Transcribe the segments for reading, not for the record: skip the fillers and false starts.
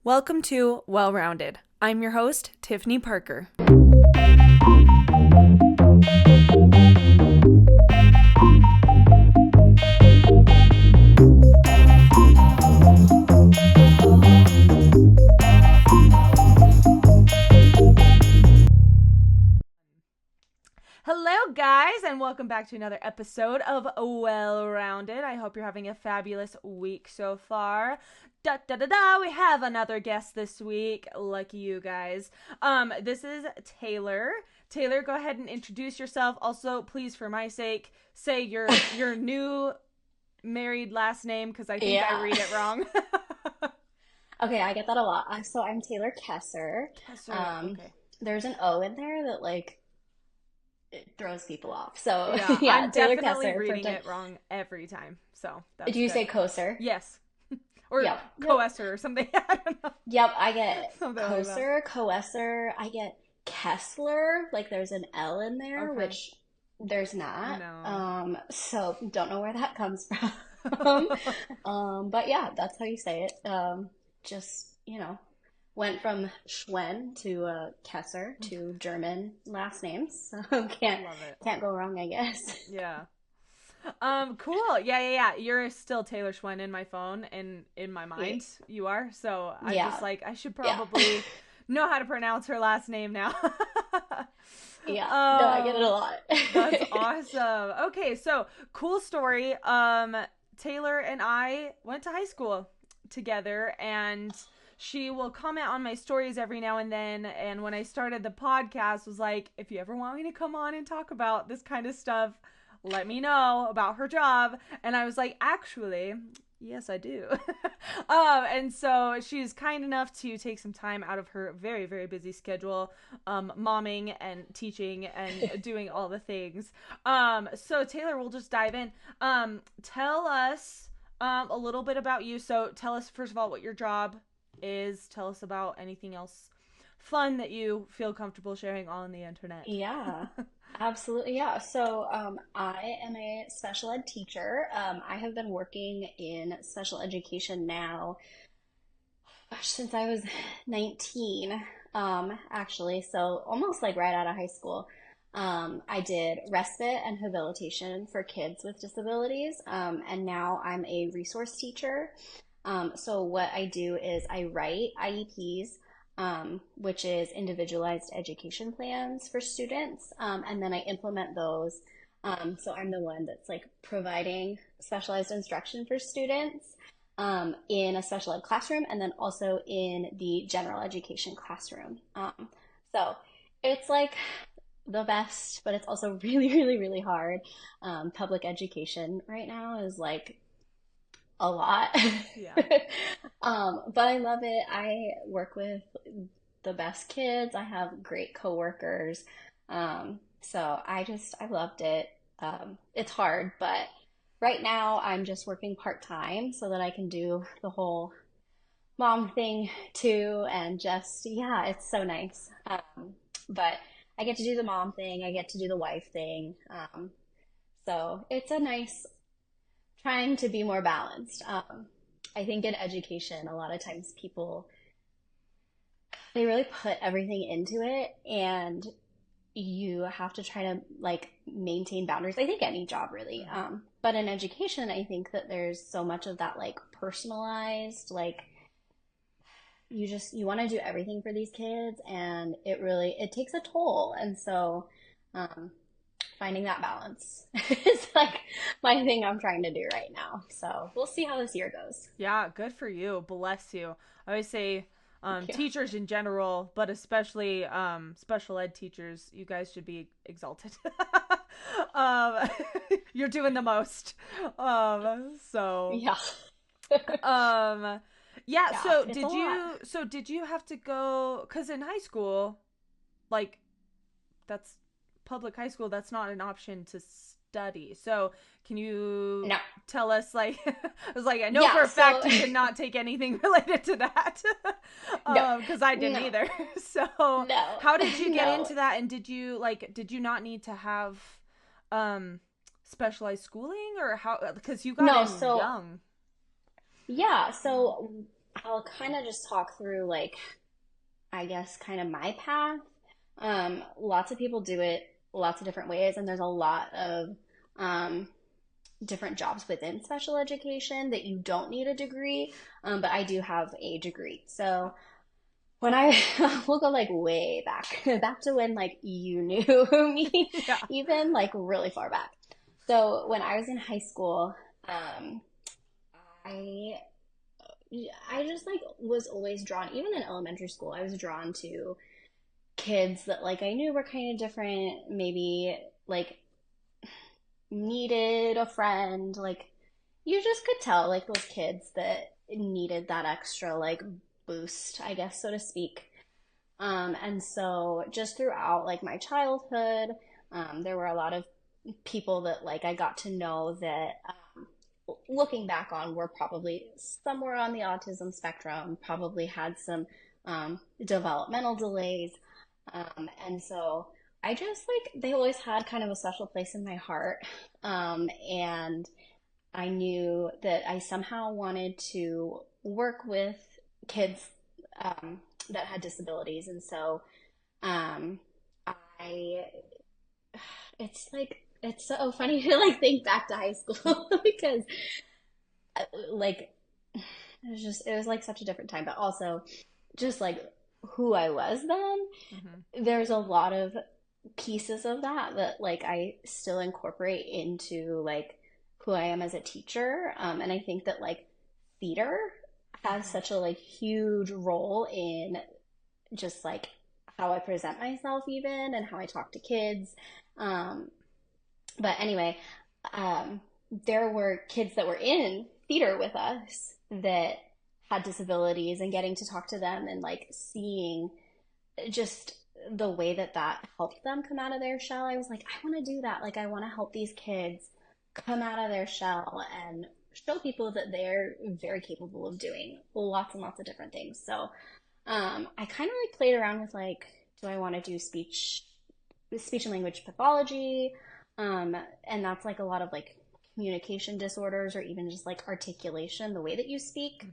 Welcome to Well Rounded. I'm your host, Tiffany Parker. Hello, guys, and welcome back to another episode of Well Rounded. I hope you're having a fabulous week so far. We have another guest this week. Lucky you guys. This is Taylor. Taylor, go ahead and introduce yourself. Also, please, for my sake, say your new married last name because I think I read it wrong. Okay, I get that a lot. So I'm Taylor Koesser. Okay. There's an O in there that it throws people off. So Yeah, yeah, I'm Taylor definitely Koesser. reading it wrong every time. So that's Do you good. say Koesser? Yes. Or Yep. Koesser or something. I don't know. Yep, I get Something like that. Koesser. I get Kessler. Like there's an L in there, Okay. which there's not. No. So don't know where that comes from. But yeah, that's how you say it. Just, went from Schwen to Kesser to German last names. So can't Love it. can't go wrong, I guess. Yeah. Cool. Yeah. You're still Taylor Schwen in my phone and in my mind. You are. So I'm Yeah. just like, I should Yeah. probably know how to pronounce her last name now. Yeah. No, I get it a lot. That's awesome. Okay, so cool story. Taylor and I went to high school together, and she will comment on my stories every now and then. And when I started the podcast, was like, if you ever want me to come on and talk about this kind of stuff, let me know about her job. And I was like, actually, yes, I do. And so she's kind enough to take some time out of her very, very busy schedule, momming and teaching and doing all the things. So Taylor, we'll just dive in. Tell us a little bit about you. So tell us, first of all, what your job is. Tell us about anything else fun that you feel comfortable sharing on the internet. Yeah, absolutely. Yeah. So I am a special ed teacher. I have been working in special education now, gosh, since I was 19, actually. So almost like right out of high school. I did respite and habilitation for kids with disabilities, and now I'm a resource teacher. So what I do is I write IEPs, which is individualized education plans for students, and then I implement those. So I'm the one that's like providing specialized instruction for students in a special ed classroom and then also in the general education classroom. So it's like the best, but it's also really, really, really hard. Public education right now is like a lot. Yeah. But I love it. I work with the best kids. I have great coworkers. So I loved it. It's hard, but right now I'm just working part-time so that I can do the whole mom thing too. And just, yeah, it's so nice. But I get to do the mom thing. I get to do the wife thing. So it's a nice trying to be more balanced. I think in education, a lot of times people they really put everything into it, and you have to try to like maintain boundaries. I think any job really, but in education, I think that there's so much of that like personalized, like you want to do everything for these kids, and it takes a toll, and so. Um, Finding that balance is like my thing I'm trying to do right now. So we'll see how this year goes. Yeah, good for you. Bless you. I always say Thank you. teachers in general, but especially special ed teachers, you guys should be exalted. um, you're doing the most. So Yeah. um yeah, Yeah, so it's a lot. did you have to go, cuz in high school, like, that's public high school, that's not an option to study. So can you No. tell us, like, I was like, I know for Yeah, a fact so you did not take anything related to that. no. Because I didn't No. either. So No. how did you get No. into that, and did you not need to have um specialized schooling, or how, because you got No, in so young. yeah, Yeah. so I'll kind of just talk through like I guess kind of my path. Lots of people do it lots of different ways, and there's a lot of um, different jobs within special education that you don't need a degree. But I do have a degree. So when I we'll go like way back, back to when like you knew me, Yeah. even like really far back. So when I was in high school, I I just like was always drawn, even in elementary school, I was drawn to kids that like I knew were kind of different, maybe like needed a friend. Like you just could tell like those kids that needed that extra like boost, I guess, so to speak. And so just throughout like my childhood, there were a lot of people that like I got to know that looking back on were probably somewhere on the autism spectrum, probably had some developmental delays. And so I just like, they always had kind of a special place in my heart. And I knew that I somehow wanted to work with kids that had disabilities. And so um, I, it's like, it's so funny to like think back to high school because like it was like such a different time, but also just like who I was Hmm. then, there's a lot of pieces of that that like I still incorporate into like who I am as a teacher. And I think that like theater has Hmm. such a like huge role in just like how I present myself even and how I talk to kids. Um, but anyway, there were kids that were in theater with us that had disabilities, and getting to talk to them and like seeing just the way that that helped them come out of their shell. I was like, I want to do that. Like, I want to help these kids come out of their shell and show people that they're very capable of doing lots and lots of different things. So, I kind of like played around with like, do I want to do speech and language pathology? And that's like a lot of like communication disorders or even just like articulation, the way that you speak,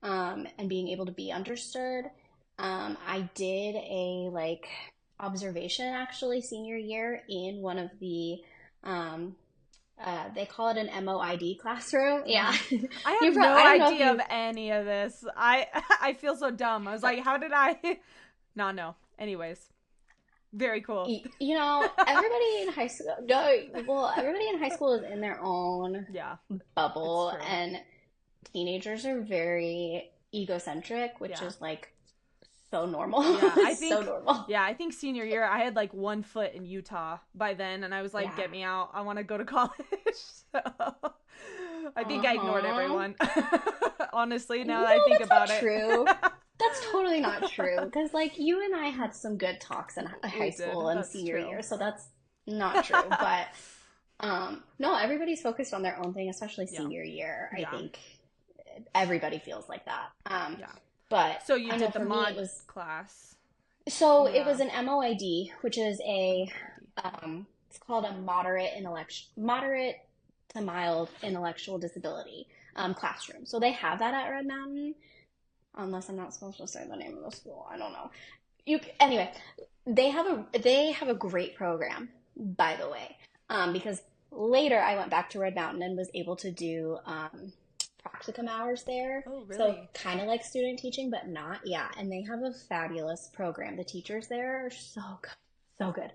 Hmm. and being able to be understood. I did a like observation actually senior year in one of the um, they call it an MOID classroom. Yeah, Hmm. I had no I don't know if idea of you any of this. I feel so dumb. I was like, how did I not know? Anyways, very cool. you know, everybody in high school, no, well, everybody in high school is in their own Yeah, it's bubble, true. and teenagers are very egocentric, which Yeah. is like so normal. Yeah, I It's so think normal. yeah, I think senior year I had like one foot in Utah by then and I was like, Yeah. get me out. I want to go to college. So I think I ignored Uh-huh. everyone. Honestly, now that I No, think that's not about it. true. That's totally not true. Because, like, you and I had some good talks in high We did. school and That's senior true. year, so that's not true. But no, everybody's focused on their own thing, especially Yeah. senior year. I Yeah. think everybody feels like that. Yeah. But So you I know did the for me, it mod was class. so it Yeah. was an MOID, which is a MOID. it's called a moderate to mild intellectual disability classroom. So they have that at Red Mountain, unless I'm not supposed to say the name of the school. I don't know. Anyway, they have a great program, by the way, because later I went back to Red Mountain and was able to do practicum hours there. Oh, So really? kind of like student teaching, but not. Yeah, and they have a fabulous program. The teachers there are so good, so good.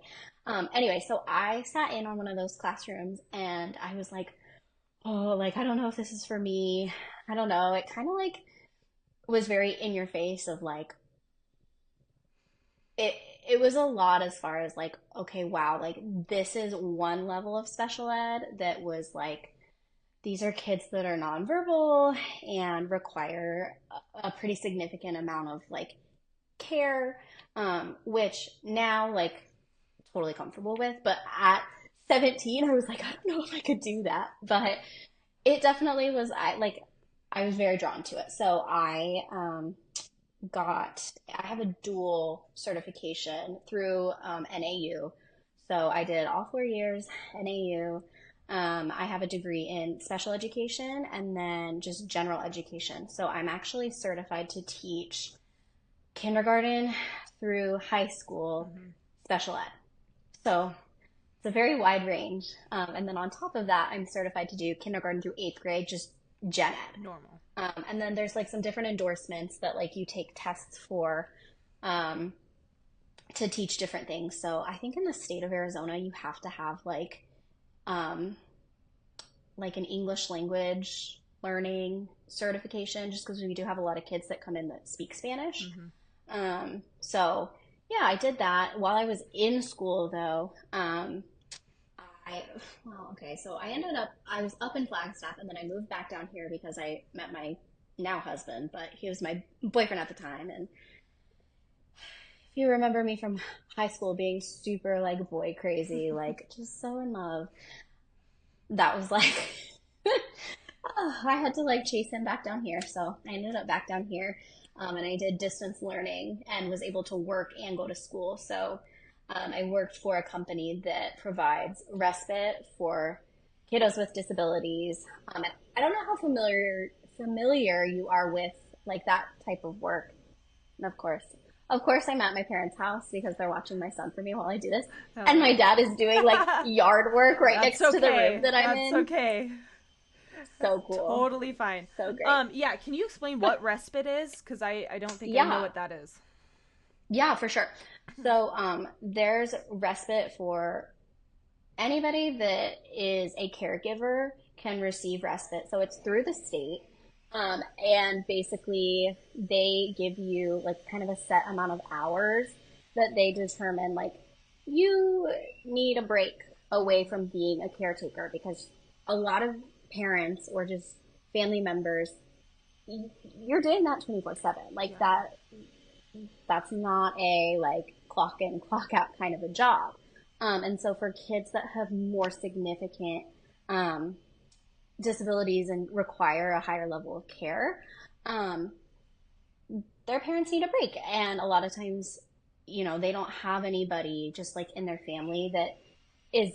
Anyway, so I sat in on one of those classrooms and I was like, oh, like I don't know if this is for me. I don't know. It kind of like was very in your face of like it it was a lot as far as like okay wow like this is one level of special ed that was like these are kids that are nonverbal and require a pretty significant amount of like care, which now like totally comfortable with, but at 17 I was like I don't know if I could do that, but it definitely was. I was very drawn to it, so I have a dual certification through NAU. So I did all 4 years NAU. I have a degree in special education and then just general education. So I'm actually certified to teach kindergarten through high school Mm-hmm. special ed. So it's a very wide range. And then on top of that, I'm certified to do kindergarten through eighth grade, just gen ed. Normal. And then there's like some different endorsements that like you take tests for um, to teach different things. So I think in the state of Arizona, you have to have um, like an English language learning certification, just because we do have a lot of kids that come in that speak Spanish. Mm-hmm. So yeah, I did that while I was in school though. I well, okay, so I was up in Flagstaff and then I moved back down here because I met my now husband, but he was my boyfriend at the time. And if you remember me from high school being super like boy crazy, like just so in love, that was like I had to like chase him back down here. So I ended up back down here. And I did distance learning and was able to work and go to school. So I worked for a company that provides respite for kiddos with disabilities. And I don't know how familiar you are with like that type of work. And of course, I'm at my parents' house because they're watching my son for me while I do this. Oh And my yeah. dad is doing like yard work right That's next to the room okay. that I'm That's in. okay. So cool. Totally fine. So great. Yeah, can you explain what respite is? Because I don't think I know Yeah, what that is. yeah, for sure. So there's respite for anybody that is a caregiver can receive respite. So it's through the state. And basically they give you like kind of a set amount of hours that they determine like you need a break away from being a caretaker because a lot of parents or just family members, you're doing that 24/7. Like Yeah. that's not a like clock in, clock out kind of a job. And so for kids that have more significant um, disabilities and require a higher level of care, um, their parents need a break. And a lot of times, they don't have anybody just like in their family that is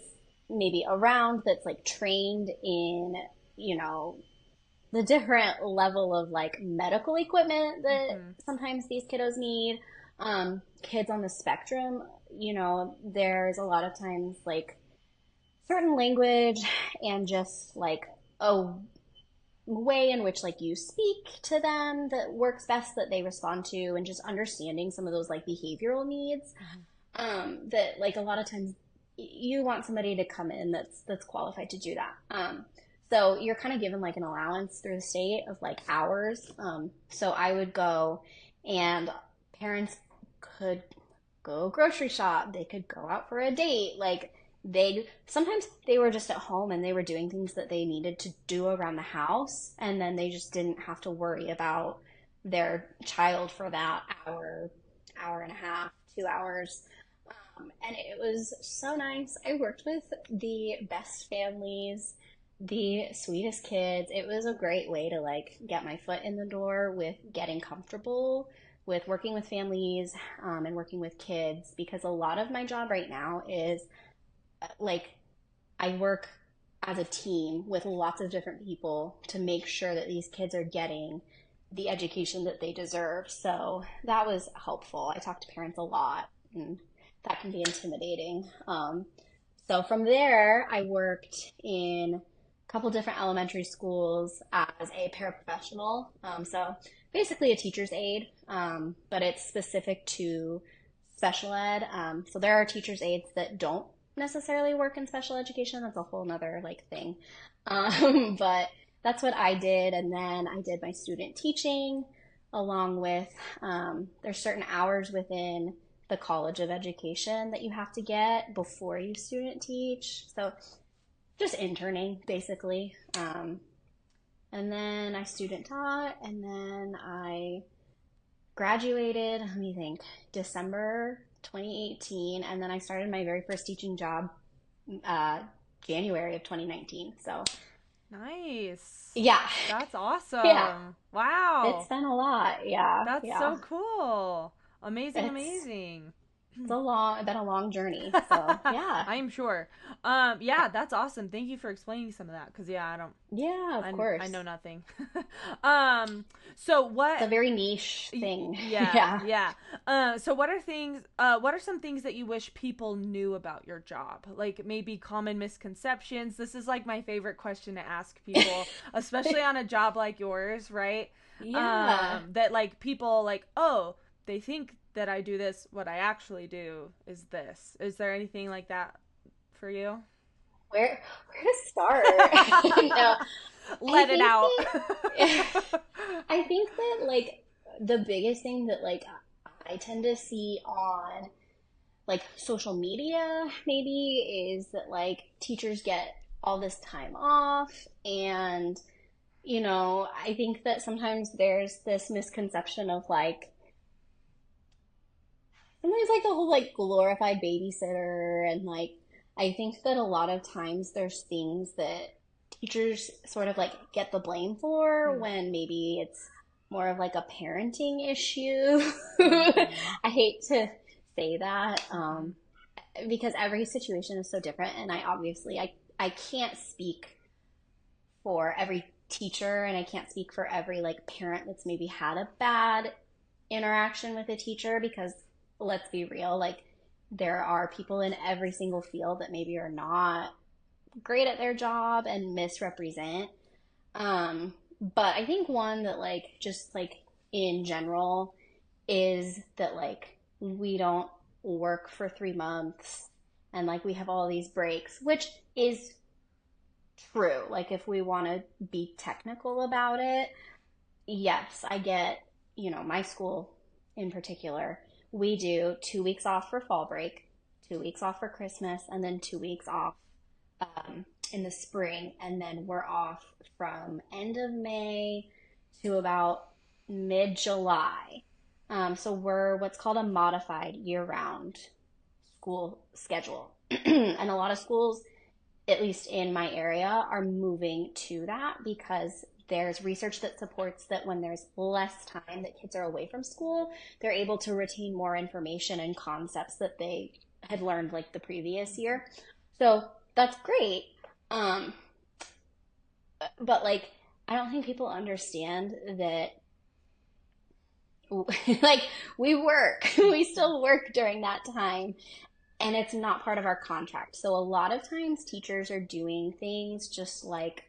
maybe around that's like trained in, you know, the different level of like medical equipment that Mm-hmm. sometimes these kiddos need. Kids on the spectrum, there's a lot of times like certain language and just like a way in which like you speak to them that works best that they respond to and just understanding some of those like behavioral needs that like a lot of times you want somebody to come in that's qualified to do that. So you're kind of given like an allowance through the state of like hours. So I would go and parents could go grocery shop, they could go out for a date, like they sometimes they were just at home and they were doing things that they needed to do around the house and then they just didn't have to worry about their child for that hour and a half, 2 hours. And it was so nice. I worked with the best families, the sweetest kids. It was a great way to like get my foot in the door with getting comfortable with working with families and working with kids because a lot of my job right now is like I work as a team with lots of different people to make sure that these kids are getting the education that they deserve. So that was helpful. I talk to parents a lot, and that can be intimidating. So from there, I worked in a couple different elementary schools as a paraprofessional. So basically a teacher's aide, but it's specific to special ed. So there are teacher's aides that don't necessarily work in special education. That's a whole nother like thing. But that's what I did. And then I did my student teaching along with, there's certain hours within the College of Education that you have to get before you student teach. So just interning basically. And then I student taught and then I graduated, let me think, December 2018. And then I started my very first teaching job uh, January of 2019. So Nice. yeah, That's yeah, awesome. it's Wow. been a lot. Yeah, That's yeah. so cool. Amazing, It's amazing. been a long journey. So yeah. I am sure. Yeah, that's awesome. Thank you for explaining some of that. Cause yeah, Yeah, of I know course. nothing. um, so It's a what? very niche thing. Yeah, Yeah. yeah. So what are some things that you wish people knew about your job? Like maybe common misconceptions. This is like my favorite question to ask people, especially on a job like yours, right? Yeah. That like people like, oh, they think that I do this. What I actually do is this. Is there anything like that for you? Where to start? No, I Let it think out. that I think that like the biggest thing that like I tend to see on like social media maybe is that like teachers get all this time off, and I think that sometimes there's this misconception of like sometimes like the whole like glorified babysitter, and like I think that a lot of times there's things that teachers sort of like get the blame for Mm, when maybe it's more of like a parenting issue. mm-hmm, I hate to say that, mm-hmm. because every situation is so different, and I can't speak for every teacher, and I can't speak for every like parent that's maybe had a bad interaction with a teacher, because let's be real, like there are people in every single field that maybe are not great at their job and misrepresent. But I think one that like just like in general is that like we don't work for 3 months, and like we have all these breaks, which is true. Like if we want to be technical about it, yes, I get, my school in particular, we do 2 weeks off for fall break, 2 weeks off for Christmas, and then 2 weeks off in the spring. And then we're off from end of May to about mid July. So we're what's called a modified year round school schedule. And a lot of schools, at least in my area, are moving to that because there's research that supports that when there's less time that kids are away from school, they're able to retain more information and concepts that they had learned like the previous year. So that's great. Um, but like, I don't think people understand that like we work, we still work during that time, and it's not part of our contract. So a lot of times teachers are doing things just like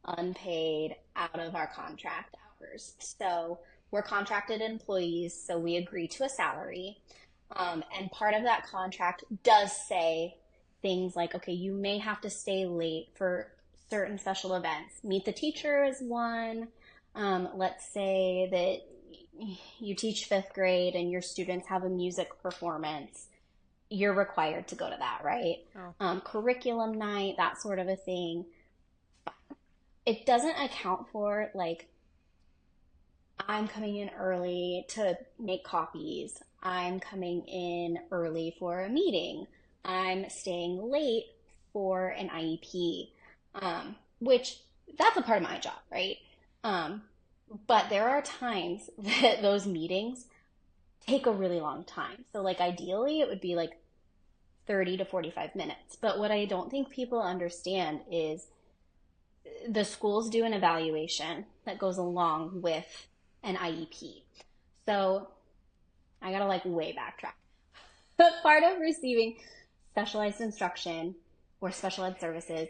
unpaid out of our contract hours. So we're contracted employees, so we agree to a salary. And part of that contract does say things like, okay, you may have to stay late for certain special events. Meet the teacher is one. Let's say that you teach fifth grade and your students have a music performance. You're required to go to that, right? Oh. Curriculum night, that sort of a thing. It doesn't account for like I'm coming in early to make copies. I'm coming in early for a meeting. I'm staying late for an IEP, which that's a part of my job, right? Um, but there are times that those meetings take a really long time. So, like, ideally, it would be like 30 to 45 minutes. But what I don't think people understand is the schools do an evaluation that goes along with an IEP. So I gotta like way backtrack. But part of receiving specialized instruction or special ed services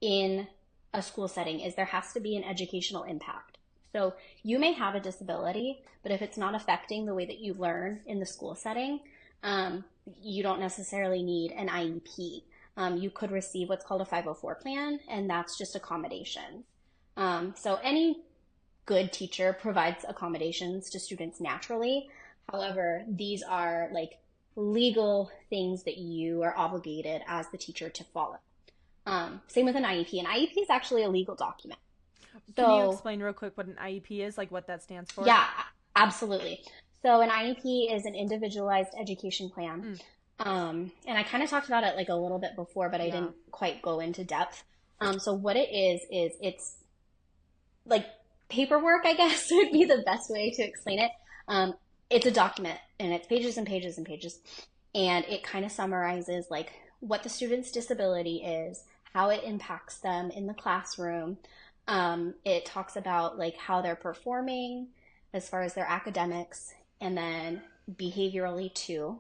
in a school setting is there has to be an educational impact. So you may have a disability, but if it's not affecting the way that you learn in the school setting, you don't necessarily need an IEP. You could receive what's called a 504 plan, and that's just accommodations. So any good teacher provides accommodations to students naturally. However, these are like legal things that you are obligated as the teacher to follow. Same with an IEP. An IEP is actually a legal document. Can you So, explain real quick what an IEP is, like what that stands for? yeah, absolutely. So, an IEP is an individualized education plan. Mm, And I kind of talked about it like a little bit before, but I yeah. didn't quite go into depth. So, what it is it's like paperwork, I guess would be the best way to explain it. Um, it's a document and it's pages and pages and pages. And it kind of summarizes like what the student's disability is, how it impacts them in the classroom. It talks about like how they're performing as far as their academics and then behaviorally too.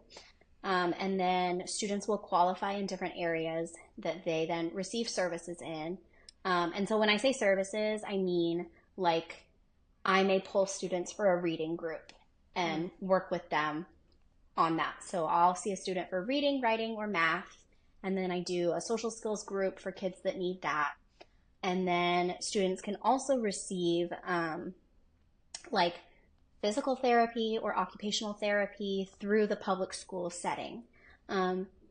And then students will qualify in different areas that they then receive services in. And so when I say services, I mean like I may pull students for a reading group Mm. and work with them on that. So I'll see a student for reading, writing, or math. And then I do a social skills group for kids that need that. And then students can also receive like physical therapy or occupational therapy through the public school setting.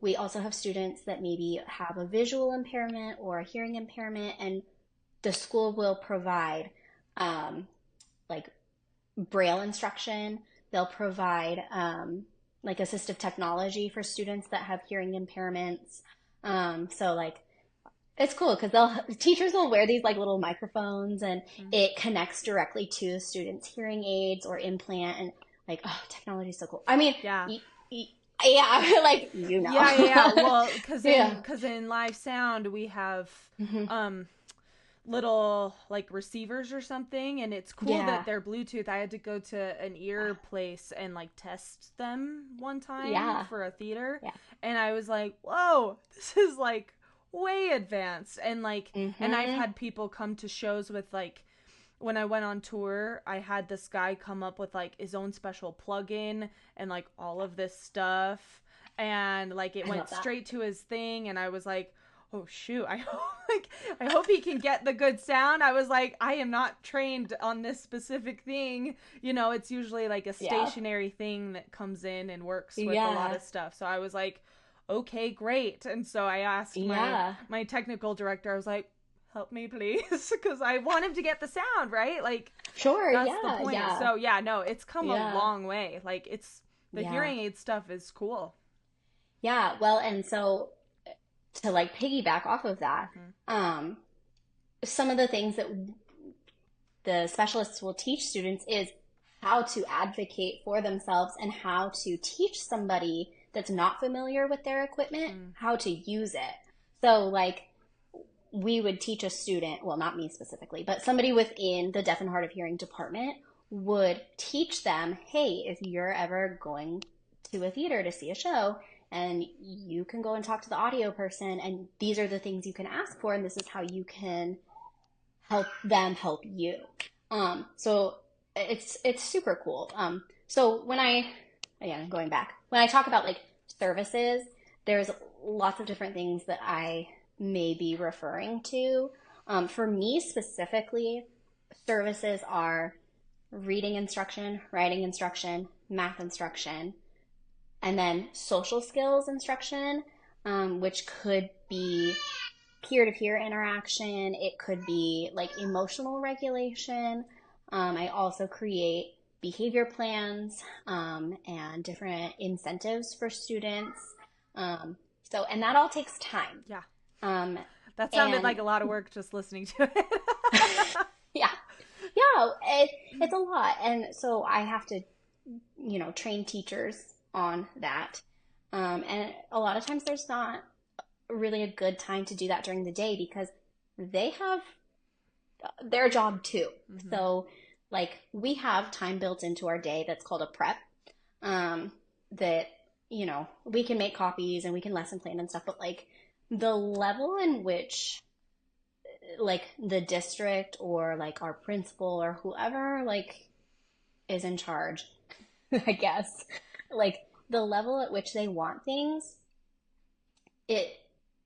We also have students that maybe have a visual impairment or a hearing impairment, and the school will provide like braille instruction. They'll provide like assistive technology for students that have hearing impairments. So like it's cool because they'll teachers will wear these like little microphones and Mm. it connects directly to the students' hearing aids or implant and like oh technology is so cool. I mean, Yeah. y- y- yeah, like you know, Yeah. Well, cause yeah. in live sound we have Hmm. um little like receivers or something, and it's cool that Yeah, they're Bluetooth. I had to go to an ear place and like test them one time yeah, for a theater, yeah. and I was like, whoa, this is like way advanced. And like, and I've Hmm. had people come to shows with like, when I went on tour, I had this guy come up with like his own special plugin and like all of this stuff, and like it I went love that. straight to his thing, and I was like, oh shoot, I hope like I hope he can get the good sound. I was like, I am not trained on this specific thing. It's usually like a Yeah, stationary thing that comes in and works with a lot yeah, of stuff. So I was like, okay, great. And so I asked yeah. my technical director, I was like, help me please, because I want him to get the sound right. Like Sure, that's the yeah, point. yeah, So yeah, no, it's come a yeah, long way. Like the yeah, hearing aid stuff is cool. yeah. Well, and so to like piggyback off of that, Hmm. um, some of the things that the specialists will teach students is how to advocate for themselves and how to teach somebody that's not familiar with their equipment Mm. how to use it. So, like, we would teach a student, well, not me specifically, but somebody within the deaf and hard of hearing department would teach them, hey, if you're ever going to a theater to see a show, and you can go and talk to the audio person, and these are the things you can ask for, and this is how you can help them help you. So it's super cool. So when I again going back when I talk about like services, there's lots of different things that I may be referring to. For me specifically, services are reading instruction, writing instruction, math instruction, and then social skills instruction, which could be peer-to-peer interaction. It could be like emotional regulation. I also create behavior plans and different incentives for students. And that all takes time. Yeah. Um, That sounded and like a lot of work just listening to it. yeah, yeah, it's a lot. And so I have to, train teachers on that. And a lot of times there's not really a good time to do that during the day because they have their job too. Hmm. So, like, we have time built into our day that's called a prep. That, we can make copies and we can lesson plan and stuff, but like the level in which like the district or like our principal or whoever like is in charge, I guess, like the level at which they want things, it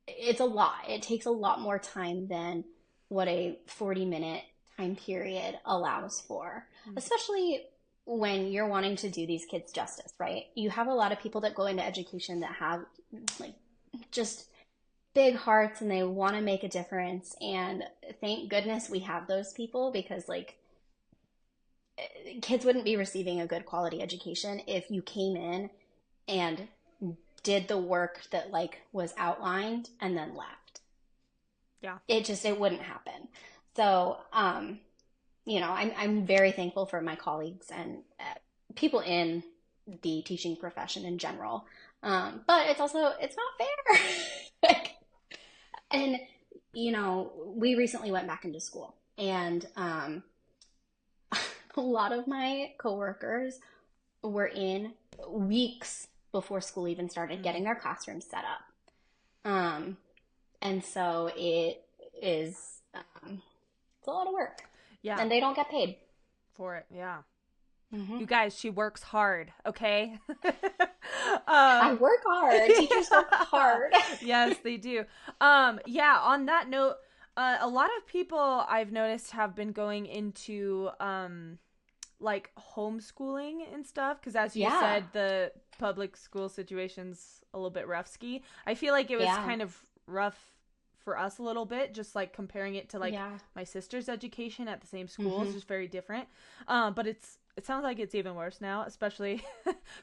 it's a lot. It takes a lot more time than what a 40-minute time period allows for, Mm. especially when you're wanting to do these kids justice, right? You have a lot of people that go into education that have like just big hearts and they want to make a difference. And thank goodness we have those people because like kids wouldn't be receiving a good quality education if you came in and did the work that like was outlined and then left. Yeah. It wouldn't happen. So I'm very thankful for my colleagues and people in the teaching profession in general. But it's not fair. Like, and, we recently went back into school, and a lot of my coworkers were in weeks before school even started Mm. getting their classrooms set up. Um, and so it's a lot of work, Yeah, and they don't get paid. for it. Yeah. Hmm. You guys, she works hard, okay? I um work hard. Teachers work hard. yes, they do. Yeah, on that note, a lot of people I've noticed have been going into like homeschooling and stuff because as you Yeah, said, the public school situation's a little bit rough ski. I feel like it was yeah, kind of rough for us a little bit, just like comparing it to like yeah. my sister's education at the same school is Hmm. just very different. But it sounds like it's even worse now, especially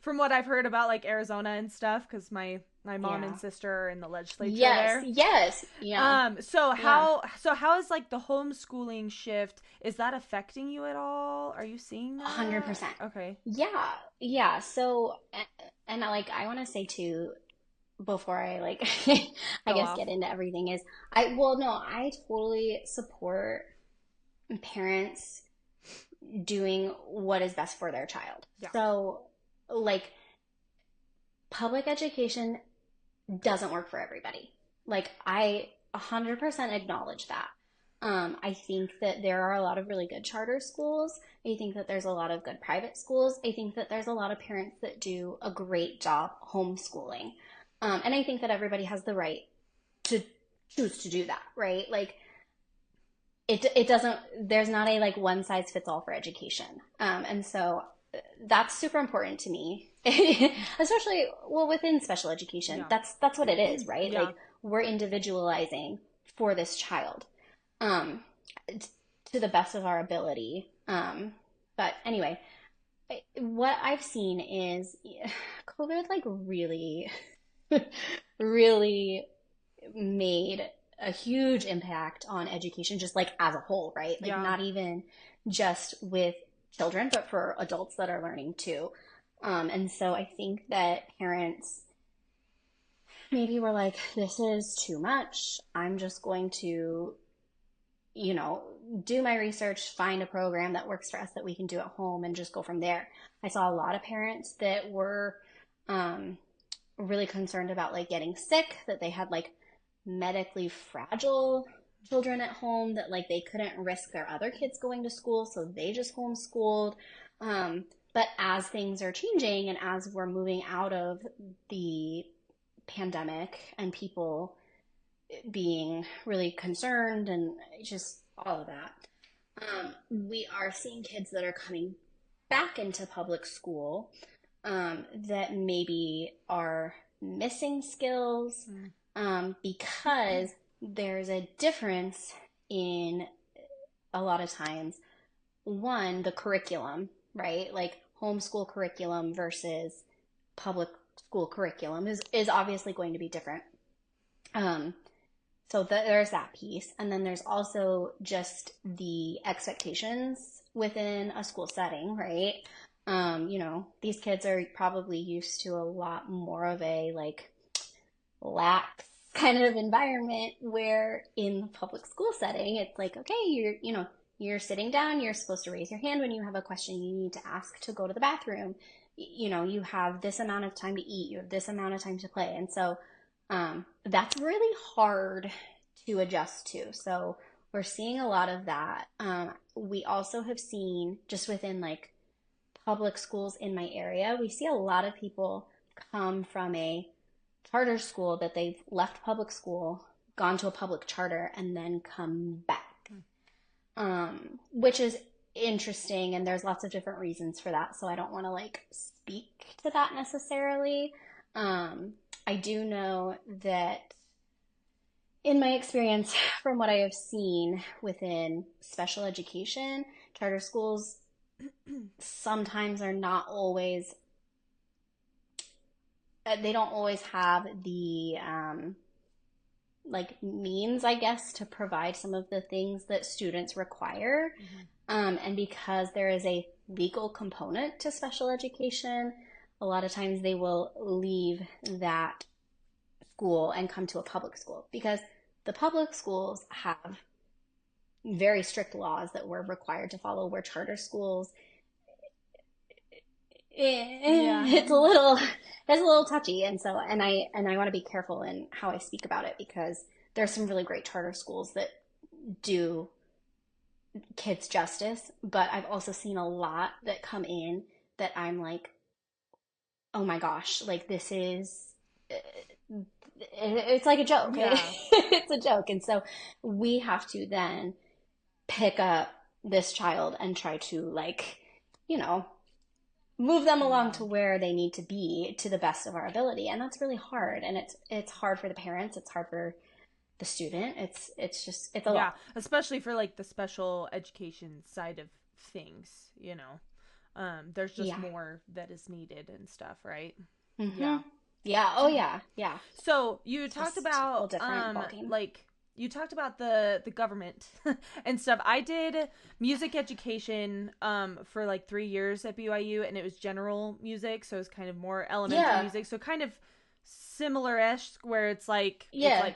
from what I've heard about like Arizona and stuff because my mom and Yeah. sister are in the legislature Yes, there. yes, yeah, yeah. So how is like the homeschooling shift, is that affecting you at all? Are you seeing that? 100%. Okay. Yeah, yeah. So, and I want to say too, before I I Go guess off. get into everything is well, no, I totally support parents doing what is best for their child. Yeah. So, like, public education doesn't work for everybody. Like, I 100% acknowledge that. I think that there are a lot of really good charter schools. I think that there's a lot of good private schools. I think that there's a lot of parents that do a great job homeschooling. And I think that everybody has the right to choose to do that, right? Like, it doesn't, there's not a like one size fits all for education. And so that's super important to me. Especially, well, within special education, Yeah. that's what it is, right? Yeah. Like, we're individualizing for this child, um, to the best of our ability. But anyway, what I've seen is COVID like really, really made a huge impact on education, just like as a whole, right? Like, Yeah. not even just with children, but for adults that are learning too. And so I think that parents maybe were like, this is too much. I'm just going to, you know, do my research, find a program that works for us that we can do at home and just go from there. I saw a lot of parents that were um, really concerned about like getting sick, that they had like medically fragile children at home that like they couldn't risk their other kids going to school, so they just homeschooled. But as things are changing and as we're moving out of the pandemic and people being really concerned and just all of that, we are seeing kids that are coming back into public school, that maybe are missing skills, Mm. because there's a difference in a lot of times, one, the curriculum, right? Like, homeschool curriculum versus public school curriculum is obviously going to be different. Um, so there's that piece. And then there's also just the expectations within a school setting, right? These kids are probably used to a lot more of a like lax kind of environment, where in the public school setting, it's like, okay, you're sitting down, you're supposed to raise your hand when you have a question you need to ask to go to the bathroom. You have this amount of time to eat, you have this amount of time to play. And so that's really hard to adjust to. So we're seeing a lot of that. We also have seen just within like public schools in my area, we see a lot of people come from a charter school that they've left public school, gone to a public charter, and then come back, which is interesting. And there's lots of different reasons for that. So I don't want to like speak to that necessarily. I do know that in my experience, from what I have seen within special education, charter schools sometimes are not always, they don't always have the like means, I guess, to provide some of the things that students require. Mhm. And because there is a legal component to special education, a lot of times they will leave that school and come to a public school because the public schools have very strict laws that we're required to follow, where charter schools, Yeah. it's a little touchy. And I want to be careful in how I speak about it because there's some really great charter schools that do kids justice, but I've also seen a lot that come in that I'm like, oh my gosh, like this is, it's like a joke. Yeah. It's a joke. And so we have to then pick up this child and try to, like, you know, move them along Yeah. to where they need to be to the best of our ability. And that's really hard. And it's hard for the parents, it's hard for the student. It's a Yeah, lot. especially for like the special education side of things, there's just Yeah. more that is needed and stuff, right? Mm-hmm. Yeah. Yeah. Oh yeah. Yeah. So you It's talked just a whole about different ballgame. like you talked about the government and stuff. I did music education for like 3 years at BYU, and it was general music, so it's kind of more elementary Yeah. music, so kind of similar-ish, where it's Yeah. like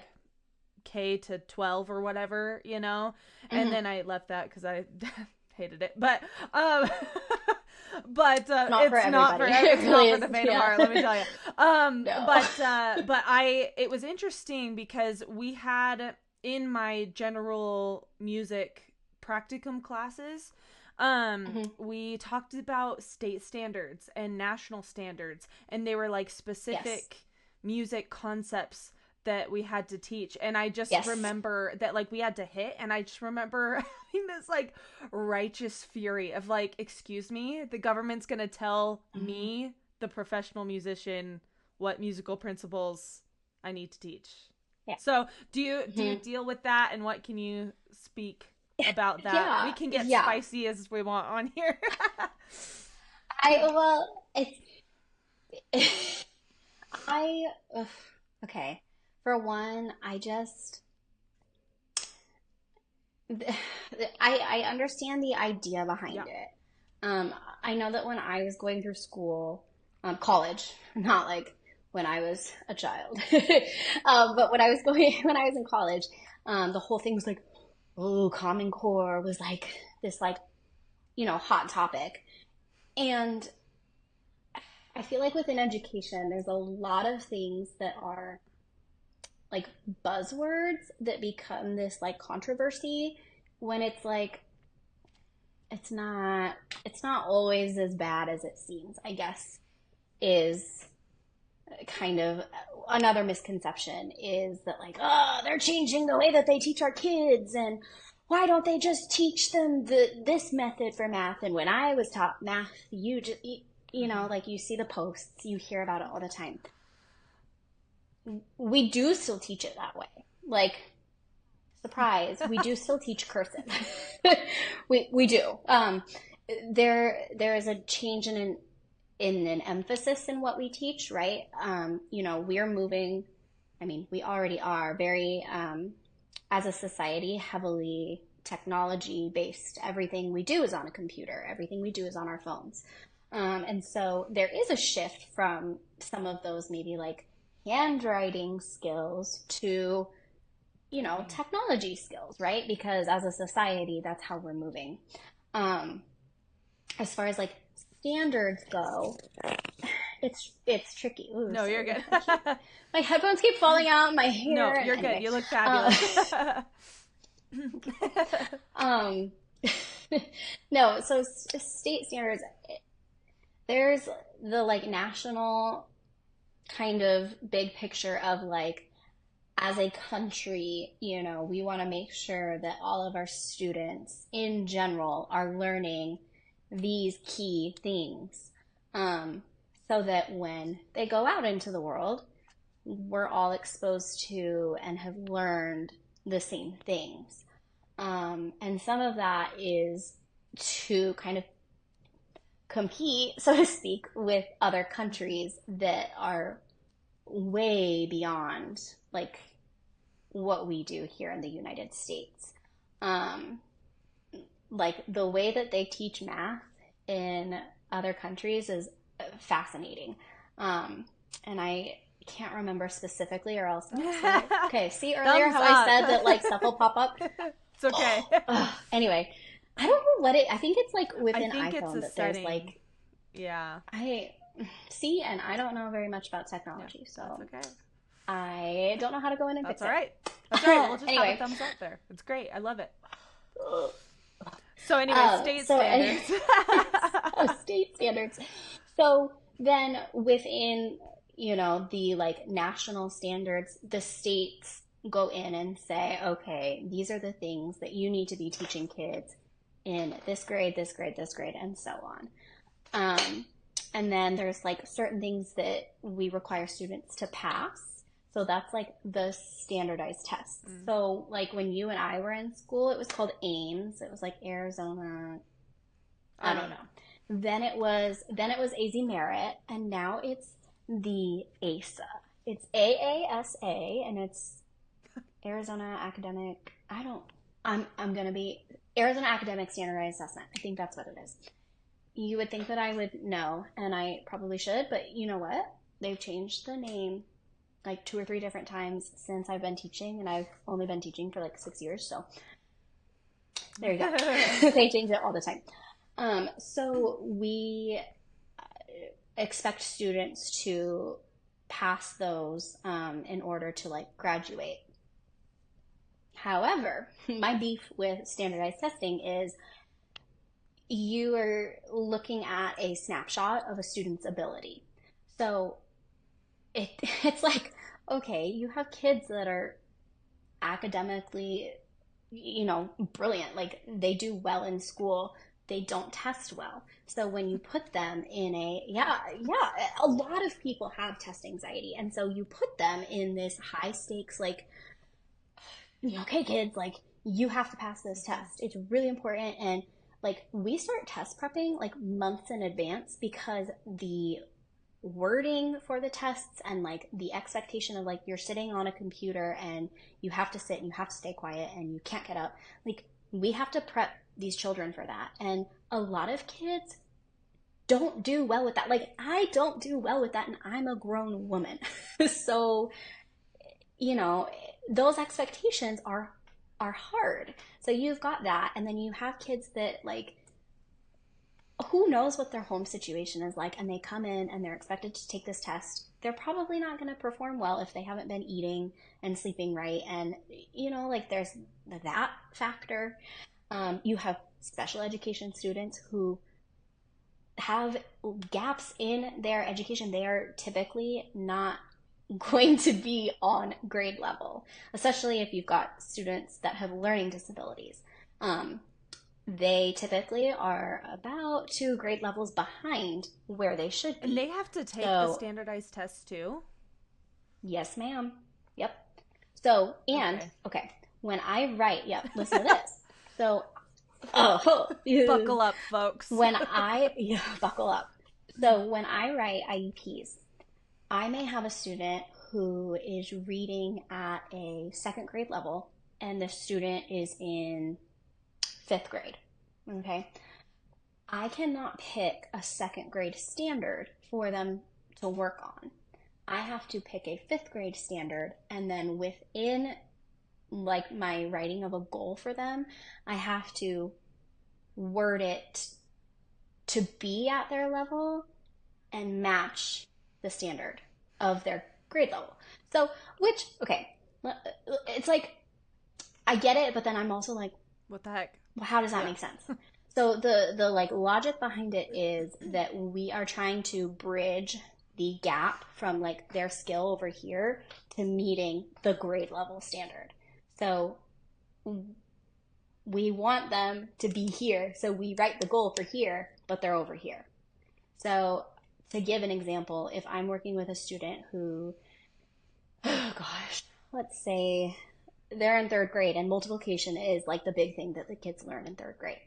K to 12 or whatever, and Hmm. then I left that because I hated it, um but Not for it's not everybody. for It it's not really for is. the faint of Yeah. heart, let me tell you. No. But I it was interesting because we had in my general music practicum classes, Hmm. we talked about state standards and national standards, and they were like Yes. specific music concepts that we had to teach. And I just Yes. remember that like we had to hit, and I just remember having this like righteous fury of like, excuse me, the government's gonna tell Hmm. me, the professional musician, what musical principles I need to teach. Yeah. So do you Hmm. deal with that, and what can you speak about that? We Yeah. can get Yeah. spicy as we want on here. Well, it's, I, ugh, okay. For one, I understand the idea behind Yeah. it. Um, I know that when I was going through school, college, not like when I was a child, but when I was in college, the whole thing was like, oh, Common Core was like this, like, hot topic. And I feel like within education, there's a lot of things that are like buzzwords that become this like controversy when it's like it's not always as bad as it seems, I guess, is kind of another misconception, is that like, oh, they're changing the way that they teach our kids, and why don't they just teach them this method for math? And when I was taught math, Mm-hmm. like you see the posts, you hear about it all the time. We do still teach it that way. Like, surprise, we do still teach cursive. We do. There is a change in an emphasis in what we teach, right? We're moving. I mean, we already are very, as a society, heavily technology based. Everything we do is on a computer. Everything we do is on our phones. And so there is a shift from some of those maybe like handwriting skills to, technology skills, right? Because as a society, that's how we're moving. Um, as far as like standards go, it's tricky. Ooh, No, you're sorry. good. My headphones keep falling out, my No, hair, and you're good. anyway. You look Uh, fabulous. um, no, so state standards, there's the like national kind of big picture of like, as a country, we want to make sure that all of our students in general are learning these key things, um, so that when they go out into the world, we're all exposed to and have learned the same things. And some of that is to kind of compete, so to speak, with other countries that are way beyond like what we do here in the United States. Um, like the way that they teach math in other countries is fascinating. And I can't remember specifically, or else, oh, see, okay, see earlier Thumbs how I up. said that like stuff will pop up? It's okay. Anyway, I don't know what I think it's like I within think it's iPhone a that there's setting. like, Yeah. I see, and I don't know very much about Yeah. technology, That's so okay. I don't know how to go in and That's fix all it. right. That's all right. We'll just have a Anyway, thumbs up there. It's great. I love it. So anyway, state standards. state standards. So then within, the like national standards, the states go in and say, okay, these are the things that you need to be teaching kids in this grade, this grade, this grade, and so on. Um, and then there's like certain things that we require students to pass. So that's like the standardized tests. Mm. So like when you and I were in school, it was called AIMS. It was like Arizona, I don't know. Then it was AZ Merit, and now it's the ASA. It's AASA, and it's Arizona Academic. I don't. I'm gonna be Arizona Academic Standardized Assessment. I think that's what it is. You would think that I would know, and I probably should, but you know what? They've changed the name like two or three different times since I've been teaching, and I've only been teaching for like 6 years, so there you go. They change it all the time. So we expect students to pass those in order to like graduate. However, my beef with standardized testing is you are looking at a snapshot of a student's ability. So it's like, okay, you have kids that are academically, brilliant. Like they do well in school, they don't test well. So when you put them in a lot of people have test anxiety. And so you put them in this high stakes, like, okay, kids, like you have to pass this test. It's really important. And like we start test prepping like months in advance because the wording for the tests and like the expectation of like you're sitting on a computer and you have to sit and you have to stay quiet and you can't get up, like we have to prep these children for that. And a lot of kids don't do well with that. Like I don't do well with that, and I'm a grown woman. So you know those expectations are hard. So you've got that, and then you have kids that like who knows what their home situation is like, and they come in and they're expected to take this test. They're probably not going to perform well if they haven't been eating and sleeping right. And like there's that factor. You have special education students who have gaps in their education. They are typically not going to be on grade level, especially if you've got students that have learning disabilities. They typically are about 2 grade levels behind where they should And they be. have to take the So, standardized tests too? yes, ma'am. Yep. So, and Okay. okay, when I write, yep, listen to this. So, oh, Buckle up, folks. yeah, buckle up. So, when I write IEPs, I may have a student who is reading at a second grade level, and the student is in fifth grade. Okay. I cannot pick a second grade standard for them to work on. I have to pick a fifth grade standard, and then within like my writing of a goal for them, I have to word it to be at their level and match the standard of their grade level. So, okay, it's like I get it, but then I'm also like, What the heck? well, how does that Yeah. make sense? So the like logic behind it is that we are trying to bridge the gap from like their skill over here to meeting the grade level standard. So we want them to be here, so we write the goal for here, but they're over here. So to give an example, if I'm working with a student who, oh gosh, let's say they're in third grade and multiplication is like the big thing that the kids learn in third grade.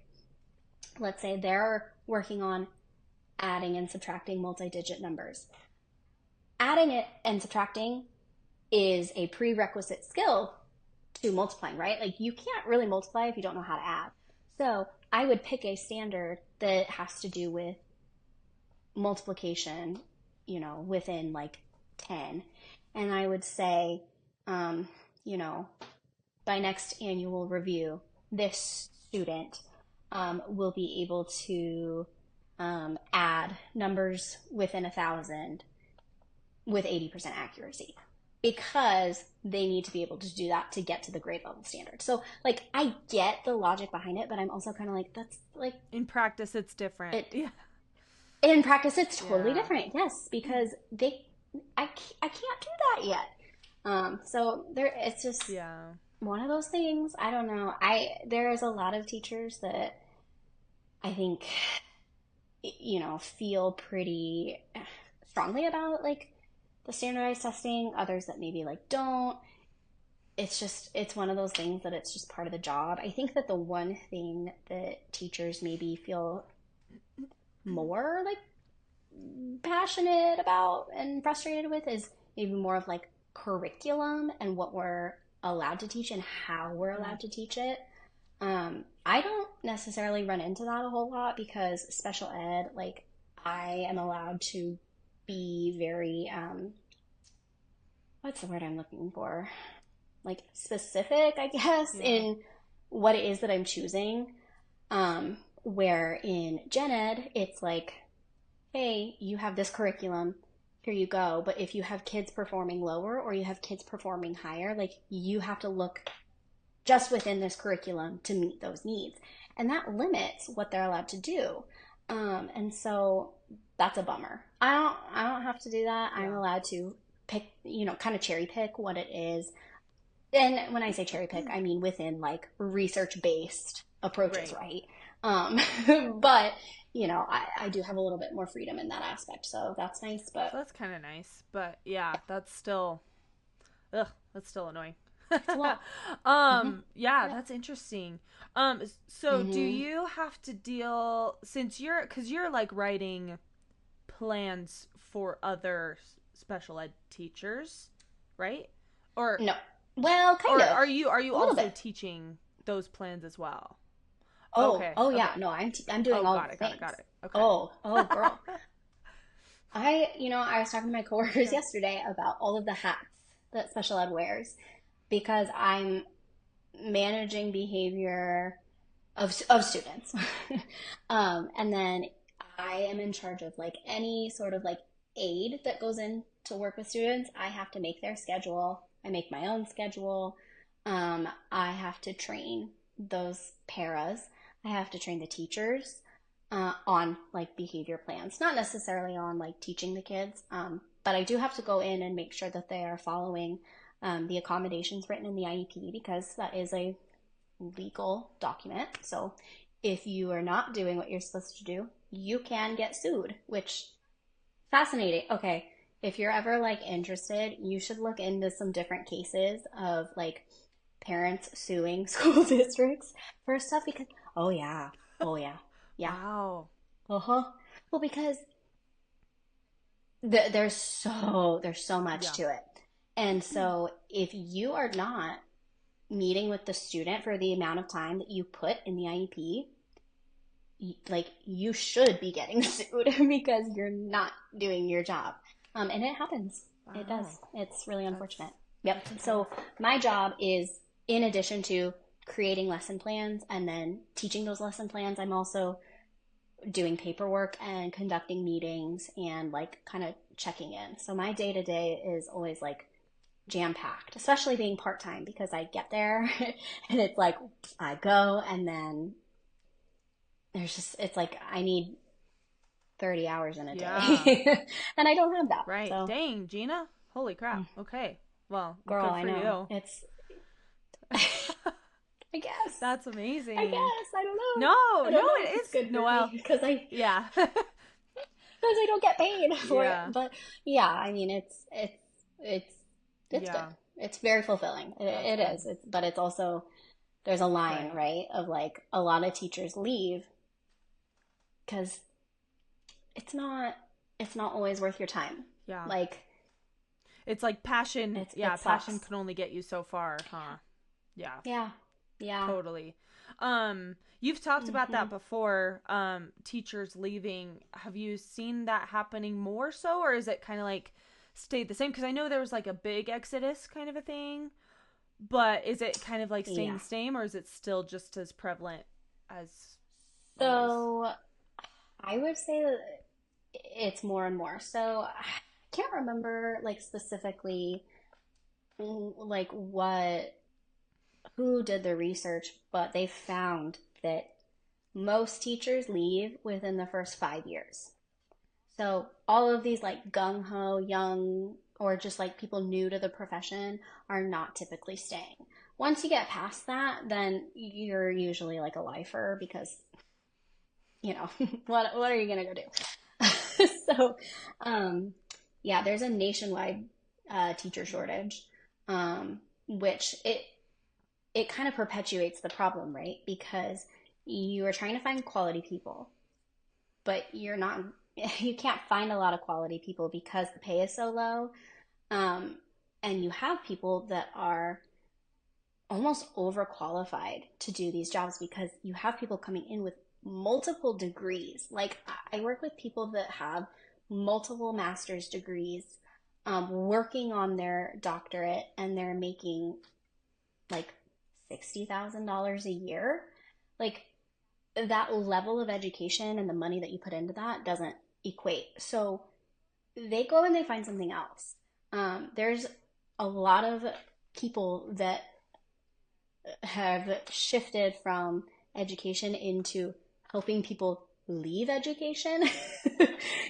Let's say they're working on adding and subtracting multi-digit numbers. Adding it and subtracting is a prerequisite skill to multiplying, right? Like you can't really multiply if you don't know how to add. So I would pick a standard that has to do with multiplication, within like 10. And I would say, um, you know, by next annual review, this student will be able to add numbers within 1,000 with 80% accuracy because they need to be able to do that to get to the grade level standard. So, like, I get the logic behind it, but I'm also kind of like, that's like, In practice, it's different. it, Yeah. in practice, it's totally Yeah. different. Yes, because I can't do that yet. So there, it's just Yeah. one of those things. I don't know. There is a lot of teachers that I think, feel pretty strongly about like the standardized testing. Others that maybe like don't. It's one of those things that it's just part of the job. I think that the one thing that teachers maybe feel more like passionate about and frustrated with is maybe more of like curriculum and what we're allowed to teach and how we're Mm. allowed to teach it. I don't necessarily run into that a whole lot because special ed, like, I am allowed to be very, what's the word I'm looking for? Like, specific, I guess, Yeah. in what it is that I'm choosing. Where in gen ed, it's like, hey, you have this curriculum, here you go. But if you have kids performing lower or you have kids performing higher, like you have to look just within this curriculum to meet those needs. And that limits what they're allowed to do. And so that's a bummer. I don't have to do that. I'm Yeah. allowed to pick, kind of cherry pick what it is. And when I say cherry pick, I mean within like research based approaches, Right. right? Um, but I do have a little bit more freedom in that aspect, so that's nice. But So that's kind of nice, but yeah, that's still, ugh, that's still annoying. it's a lot. Yeah, Yeah. that's interesting. So do Mm-hmm. you have to deal since cuz you're like writing plans for other special ed teachers, right? Or No. Well, kind or of. are you A little also bit. teaching those plans as well? Oh, Okay. oh Okay. yeah. No, I'm doing Oh, all of got the it. Got it. Got things. it. Okay. Oh, girl. I was talking to my coworkers Yeah. yesterday about all of the hats that special ed wears because I'm managing behavior of students. And then I am in charge of like any sort of like aid that goes in to work with students. I have to make their schedule. I make my own schedule. I have to train those paras. I have to train the teachers on like behavior plans, not necessarily on like teaching the kids, but I do have to go in and make sure that they are following the accommodations written in the IEP because that is a legal document. So if you are not doing what you're supposed to do, you can get sued, which fascinating. Okay, if you're ever like interested, you should look into some different cases of like parents suing school districts for stuff because oh yeah, oh yeah, yeah, Wow. uh-huh. Well, because there's so much Yeah. to it. And so if you are not meeting with the student for the amount of time that you put in the IEP, like you should be getting sued because you're not doing your job. And it happens. It Wow. does. It's really That's unfortunate. Yep. that's So intense. my job is in addition to creating lesson plans and then teaching those lesson plans, I'm also doing paperwork and conducting meetings and like kind of checking in. So my day to day is always like jam packed, especially being part time because I get there and it's like I go and then it's like I need 30 hours in a Yeah. day and I don't have that. Right. So, Dang, Gina. Holy crap. Okay. Well, girl, good I for know. you. It's, I guess. That's I amazing. guess. I don't know. No, I no, don't know if it it's is. good for Noel. me because Yeah. I don't get paid for it. Yeah. But yeah, I mean, it's, it's good. Yeah. It's very fulfilling. That's It good. is. But it's also, there's a line, Right. right? Of like a lot of teachers leave because it's not, it's not always worth your time. Yeah. Like, It's like passion. Yeah, it passion sucks. can only get you so far, huh? Yeah. Yeah. Yeah. Totally. You've talked about Hmm. that before, teachers leaving. Have you seen that happening more so, or is it kind of like stayed the same? Because I know there was like a big exodus kind of a thing, but is it kind of like staying Yeah. the same, or is it still just as prevalent as always? So I would say that it's more and more. So I can't remember like specifically like what who did the research, but they found that most teachers leave within the first 5 years. So all of these like gung ho young or just like people new to the profession are not typically staying. Once you get past that, then you're usually like a lifer because what are you gonna go do? So, um, yeah, there's a nationwide teacher shortage, which it kind of perpetuates the problem, right? Because you are trying to find quality people, but you're not you can't find a lot of quality people because the pay is so low. Um, and you have people that are almost overqualified to do these jobs because you have people coming in with multiple degrees. Like I work with people that have multiple master's degrees, working on their doctorate, and they're making like $60,000 a year. Like that level of education and the money that you put into that doesn't equate. So they go and they find something else. There's a lot of people that have shifted from education into helping people leave education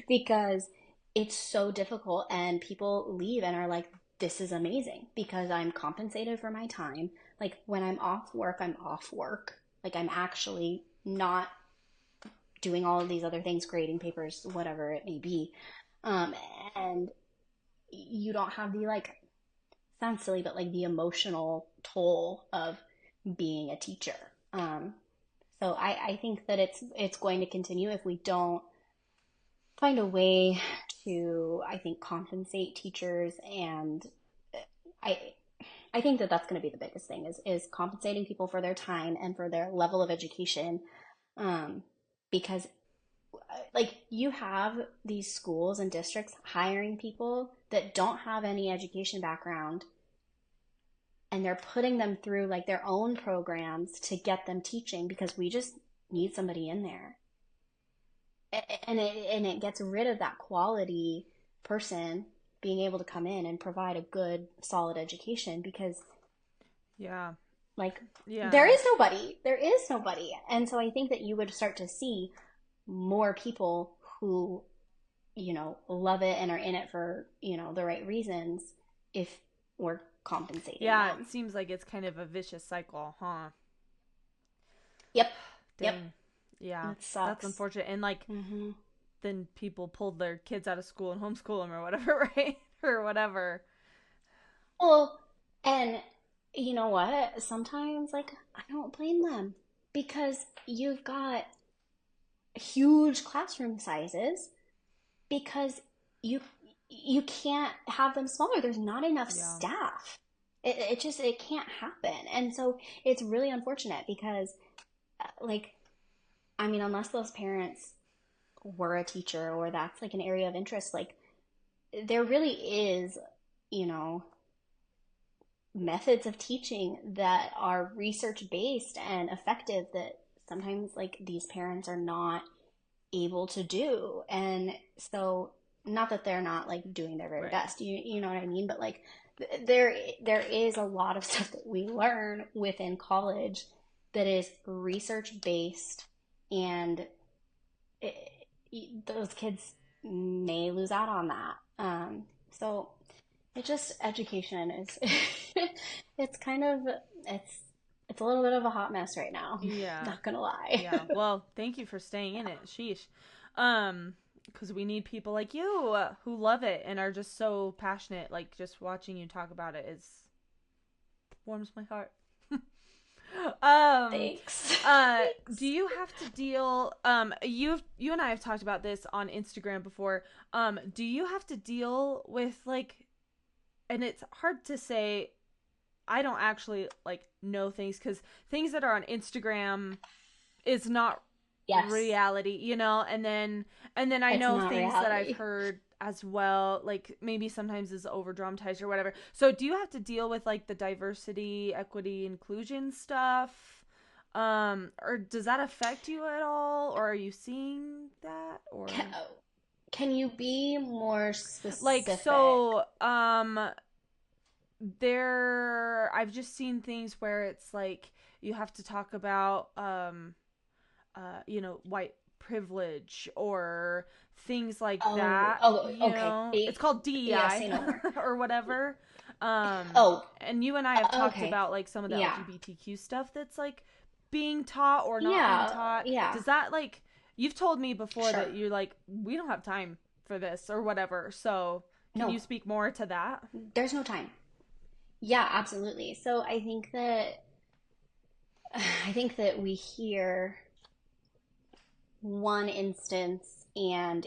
because it's so difficult and people leave and are like, this is amazing because I'm compensated for my time. Like when I'm off work, I'm off work. Like I'm actually not doing all of these other things, grading papers, whatever it may be. Um, and you don't have the like, sounds silly, but like the emotional toll of being a teacher. So I think that it's going to continue if we don't find a way to, I think, compensate teachers. And I I think that that's going to be the biggest thing is compensating people for their time and for their level of education. Um, because like you have these schools and districts hiring people that don't have any education background, and they're putting them through like their own programs to get them teaching because we just need somebody in there. And it gets rid of that quality person being able to come in and provide a good solid education because Yeah. like Yeah. there is nobody. And so I think that you would start to see more people who love it and are in it for the right reasons if we're compensating Yeah, them. it seems like it's kind of a vicious cycle, huh? Yep. Yep. Dang. Yeah. It That's sucks. unfortunate. And like Hmm. then people pulled their kids out of school and homeschool them or whatever, right? Or whatever. Well, and you know what? Sometimes, like, I don't blame them because you've got huge classroom sizes because you you can't have them smaller. There's not enough Yeah. staff. It just it can't happen, and so it's really unfortunate because, like, I mean, unless those parents were a teacher or that's like an area of interest, like, there really is, you know, methods of teaching that are research based and effective that sometimes like these parents are not able to do. And so not that they're not like doing their very Right. best, you know what I mean, but like there is a lot of stuff that we learn within college that is research based, and it, those kids may lose out on that. So it just education is it's kind of it's it's a little bit of a hot mess right now. Yeah. Not gonna lie. Yeah. Well, thank you for staying in it. Sheesh. Um, because we need people like you who love it and are just so passionate. Like just watching you talk about it is warms my heart. um, Thanks. do Thanks. you have to deal? You and I have talked about this on Instagram before. Do you have to deal with like, and it's hard to say I don't actually like know things, because things that are on Instagram is not Yes, reality, and then I it's know not things that I've reality. heard as well, like maybe sometimes is over dramatized or whatever. So do you have to deal with like the diversity, equity, inclusion stuff? Or does that affect you at all? Or are you seeing that? Can, Or can you be more like, specific? so I've just seen things where it's like you have to talk about white privilege or things like Oh, that. oh, okay. It's called Yeah, DEI say no more. or whatever. Oh, And you and I have talked okay. about like some of the Yeah. LGBTQ stuff that's like being taught or not being Yeah, taught. yeah, Does that like, you've told me before sure. that you're like, we don't have time for this or whatever. So can No, you speak more to that? there's no time. Yeah, absolutely. So I think that we hear one instance and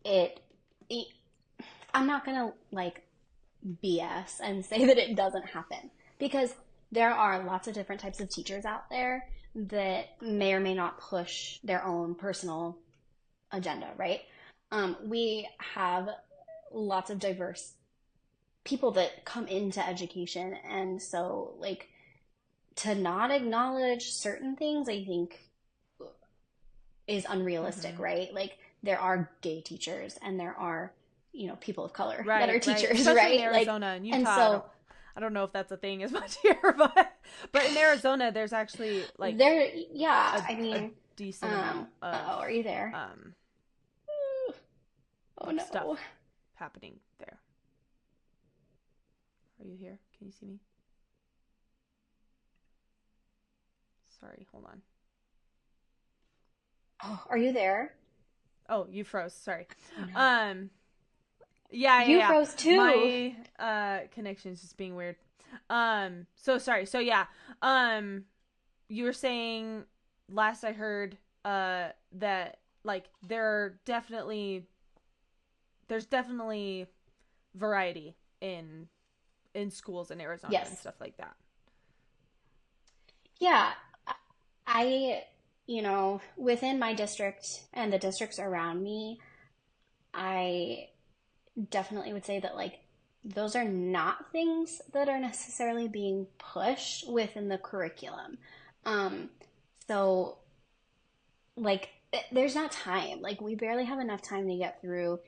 it, it I'm not gonna like BS and say that it doesn't happen because there are lots of different types of teachers out there that may or may not push their own personal agenda, right? We have lots of diverse people that come into education, and so like to not acknowledge certain things, I think is unrealistic, Mm-hmm. right? Like there are gay teachers and there are, people of color that are Right, right. teachers, Especially in right? Like, Arizona and and Utah. so I don't know if that's a thing as much here, but in Arizona there's actually like there, yeah, a I a mean, decent amount of oh, are you there? um Oh stuff no. happening there. Are you here? Can you see me? Sorry, hold on. Oh, are you there? Oh, you froze. Sorry. Oh no. Um yeah, yeah, You yeah. froze too. My connection is just being weird. So sorry. So yeah. Um you were saying, last I heard, that like there's definitely variety in schools in Arizona and Yes. stuff like that. Yeah. I, within my district and the districts around me, I definitely would say that like those are not things that are necessarily being pushed within the curriculum. Um, so like there's not time. Like we barely have enough time to get through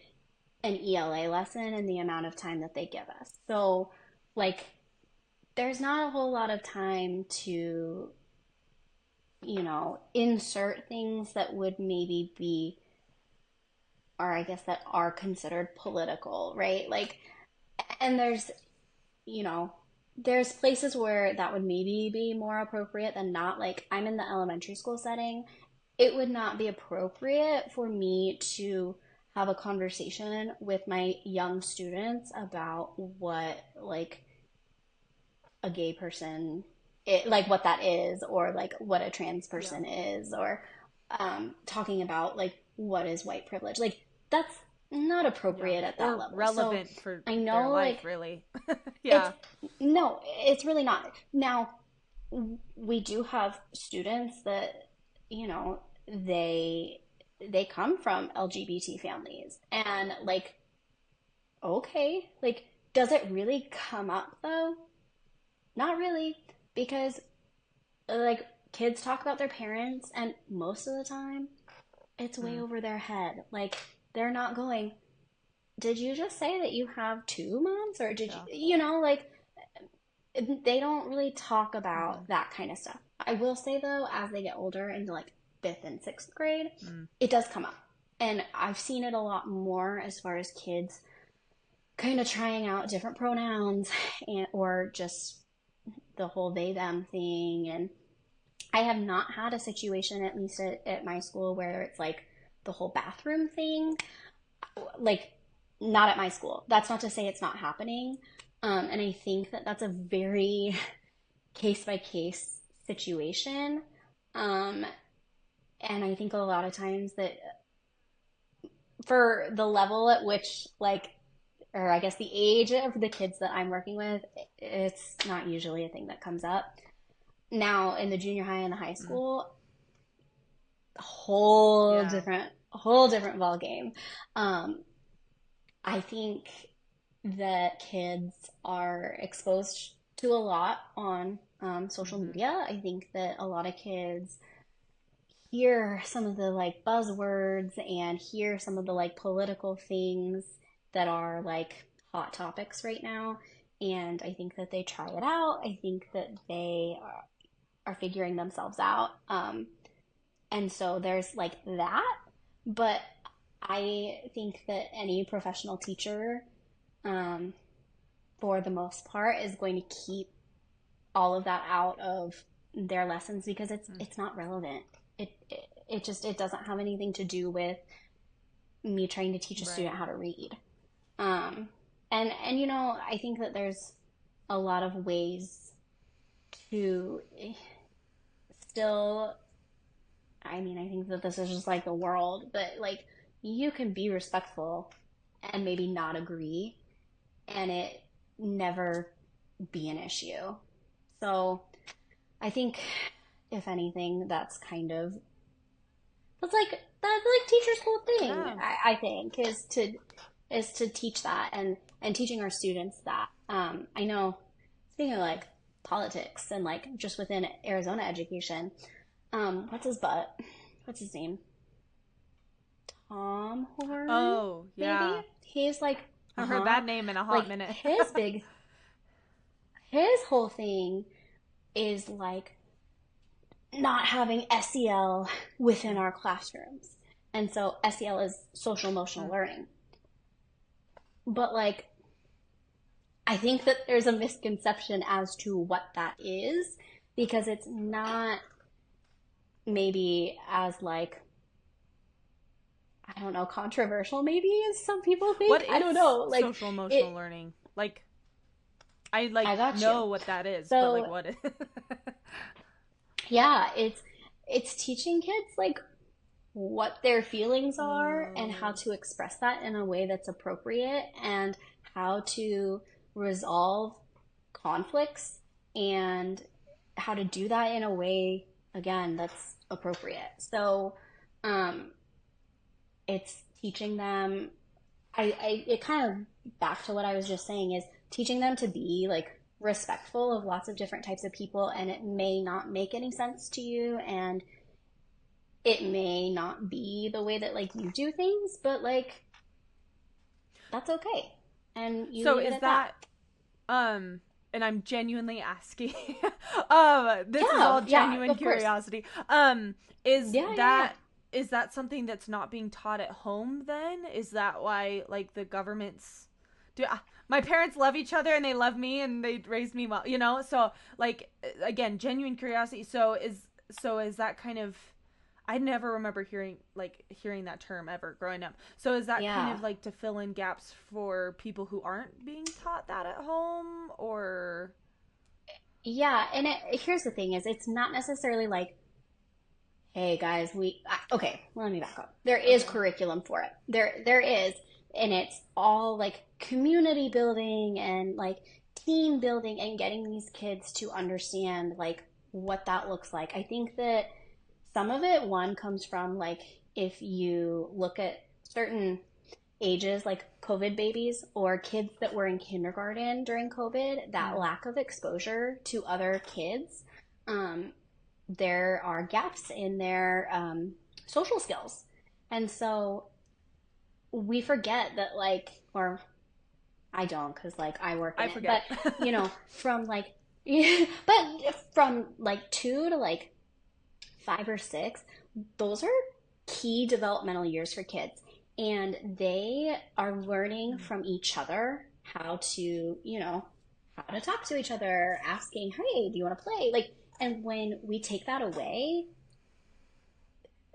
an ELA lesson and the amount of time that they give us. So like there's not a whole lot of time to, insert things that would maybe be, or I guess that are considered political, right? Like, and you know, there's places where that would maybe be more appropriate than not. Like, I'm in the elementary school setting. It would not be appropriate for me to have a conversation with my young students about what, like, a gay person, like, what that is, or like what a trans Yeah. person is, or talking about, like, what is white privilege. Like, that's not Yeah. appropriate at that Or level. So relevant for I their know, life, like, really. it's Yeah. no, it's really not. Now, we do have students that, you know, they come from LGBT families and like okay, like does it really come up though? Not really because like kids talk about their parents and most of the time it's way Mm. over their head. Like they're not going, "Did you just say that you have two moms or did you, Yeah. like they don't really talk Mm-hmm. about that kind of stuff. I will say though, as they get older into like fifth and sixth grade, Mm. it does come up. And I've seen it a lot more as far as kids kind of trying out different pronouns and or just the whole they them thing. And I have not had a situation, at least at my school, where it's like the whole bathroom thing. Like not at my school. That's not to say it's not happening. And I think that that's a very case by case situation. Um, and I think a lot of times that for the level at which like or I guess the age of the kids that I'm working with, it's not usually a thing that comes up. Now in the junior high and the high Mm. school, Yeah. whole different ball game. Um, I think that kids are exposed to a lot on social Mm-hmm. media. I think that a lot of kids hear some of the like buzzwords and hear some of the like political things that are like hot topics right now. And I think that they try it out. I think that they are figuring themselves out. And so there's like that. But I think that any professional teacher, um, for the most part, is going to keep all of that out of their lessons because it's not relevant. It just it doesn't have anything to do with me trying to teach a student Right. how to read. Um, and I think that there's a lot of ways to still. I mean, I think that this is just like the world, but like you can be respectful and maybe not agree, and it never be an issue. So I think, if anything, that's like teacher's whole thing. Yeah. I think is to teach that and teaching our students that. I know, speaking of like politics and like just within Arizona education, what's his butt? What's his name? Tom Horn, Oh, maybe. yeah. He's like, I heard uh-huh, that name in a hot like minute. his whole thing is like not having SEL within Mm, our classrooms. And so SEL is social emotional mm. learning. But like, I think that there's a misconception as to what that is because it's not maybe as like, I don't know, controversial maybe as some people think. What I don't is know. Like social emotional it, learning? Like, I like I got you. know what that is, but like So what is yeah, it's teaching kids like what their feelings are and how Oh. to express that in a way that's appropriate and how to resolve conflicts and how to do that in a way again that's appropriate. So um it's teaching them I it kind of back to what I was just saying is teaching them to be like respectful of lots of different types of people and it may not make any sense to you and it may not be the way that like you do things, but like that's okay. And you So leave it is at that. that um and I'm genuinely asking this is Yeah, all yeah, genuine of course. curiosity. Is Yeah, yeah, yeah. that something that's not being taught at home then? Is that why like the government's do my parents love each other and they love me and they raised me well, you know? So like again, genuine curiosity. So is that kind of I never remember hearing that term ever growing up. So is that kind Yeah. of like to fill in gaps for people who aren't being taught that at home or Yeah, and here's the thing is it's not necessarily like, hey guys, okay, let me back up. There is okay. curriculum for it. There is, and it's all like community building and like team building and getting these kids to understand like what that looks like. I think that some of it, one, comes from like if you look at certain ages, like COVID babies or kids that were in kindergarten during COVID, that Mm. lack of exposure to other kids, um, there are gaps in their social skills. And so we forget that, like, or I don't because, like, I work in I it, but, forget. from like, but from like 2 to like 5 or 6, those are key developmental years for kids. And they are learning Mm. from each other how to, how to talk to each other, asking, hey, do you want to play? Like, and when we take that away,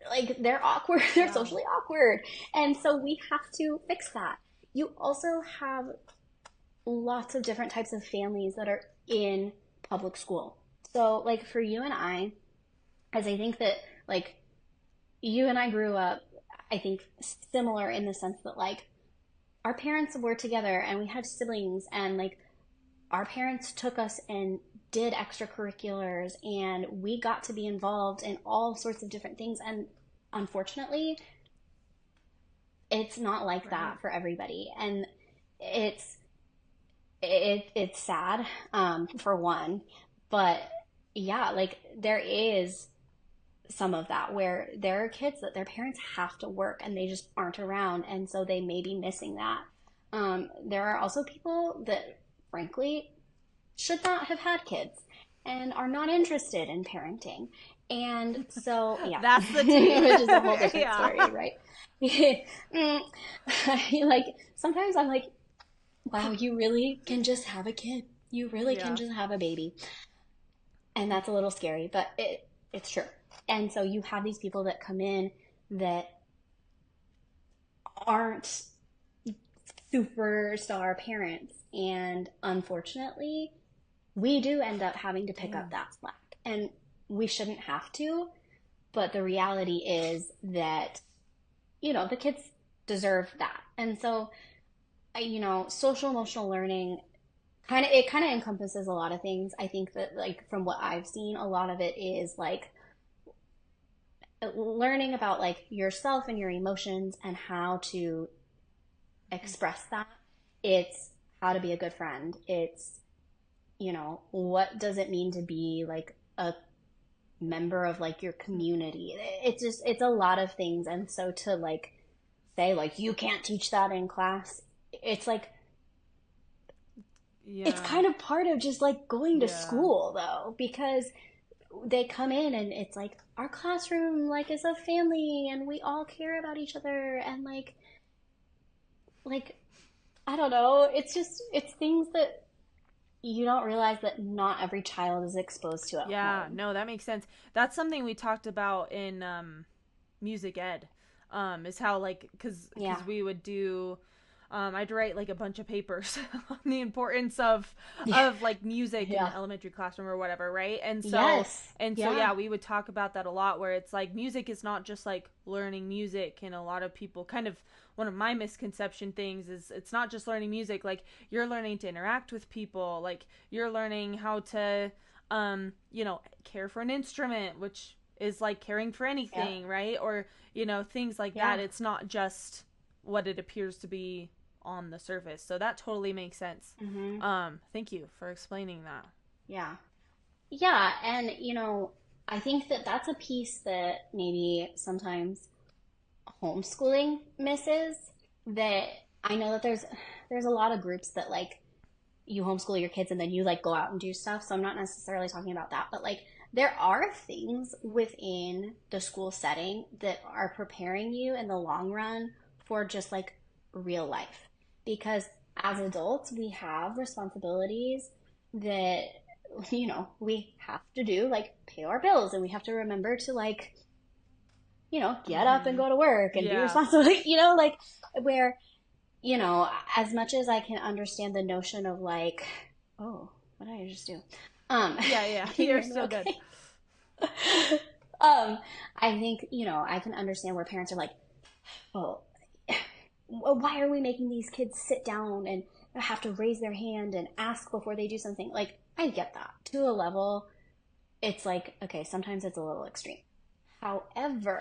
like they're awkward, they're Yeah. socially awkward. And so we have to fix that. You also have lots of different types of families that are in public school. So, like for you and I, as I think that like you and I grew up, I think similar in the sense that like our parents were together and we had siblings, and like our parents took us and did extracurriculars, and we got to be involved in all sorts of different things. And unfortunately, it's not like Right. that for everybody. And it's it's sad, for one, but yeah, like there is some of that where there are kids that their parents have to work and they just aren't around, and so they may be missing that. There are also people that, frankly, should not have had kids and are not interested in parenting. And so, yeah, That's the tea. which is a whole different Yeah. story, right? Mm, like sometimes I'm like, wow, you really can just have a kid. You really can Yeah. just have a baby. And that's a little scary, but it's true. And so you have these people that come in that aren't superstar parents. And unfortunately, we do end up having to pick up Dang. that slack. And we shouldn't have to, but the reality is that, the kids deserve that. And so, social emotional learning kind of encompasses a lot of things. I think that, like, from what I've seen, a lot of it is like learning about like yourself and your emotions and how to express that. It's how to be a good friend. It's, what does it mean to be like a member of like your community? It's a lot of things. And so to like say like you can't teach that in class, it's like it's Yeah. kind of part of just like going to Yeah. school though, because they come in and it's like our classroom like is a family and we all care about each other, and like I don't know, it's things that you don't realize that not every child is exposed to at Yeah, home. no, that makes sense. That's something we talked about in music ed. Is how like Yeah. cuz we would do I'd write like a bunch of papers on the importance of Yeah. like music in Yeah. the elementary classroom or whatever, right? Yes. And so Yeah. yeah, we would talk about that a lot where it's like music is not just like learning music, and a lot of people kind of one of my misconception things is it's not just learning music, like you're learning to interact with people, like you're learning how to care for an instrument, which is like caring for Yeah. anything, right? Or, things like that. Yeah. It's not just what it appears to be on the surface. So that totally makes sense. Hmm. Thank you for explaining that. Yeah. Yeah. And, I think that that's a piece that maybe sometimes homeschooling misses, that I know that there's a lot of groups that like you homeschool your kids and then you like go out and do stuff. So I'm not necessarily talking about that, but like there are things within the school setting that are preparing you in the long run for just like real life. Because as adults, we have responsibilities that, we have to do, like pay our bills, and we have to remember to like, get up and Mm-hmm. go to work and be Yeah. responsible, like where, as much as I can understand the notion of like, oh, what did I just do? Um, Yeah, yeah. can you You're hear me still good. okay? um, I think, I can understand where parents are like, oh, why are we making these kids sit down and have to raise their hand and ask before they do something? Like, I get that. To a level, it's like, okay, sometimes it's a little extreme. However,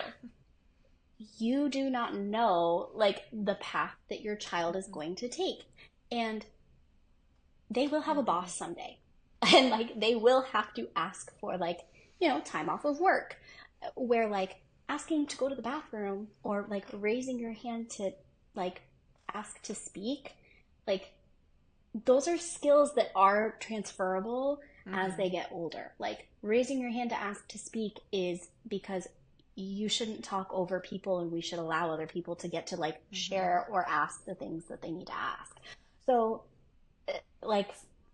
you do not know like the path that your child is Mm-hmm. going to take. And they will have a Mm-hmm. boss someday. And like they will have to ask for like, time off of work, where like asking to go to the bathroom or like raising your hand to like ask to speak, like those are skills that are transferable as Mm-hmm. they get older. Like raising your hand to ask to speak is because you shouldn't talk over people, and we should allow other people to get to like Mm-hmm. share or ask the things that they need to ask. So like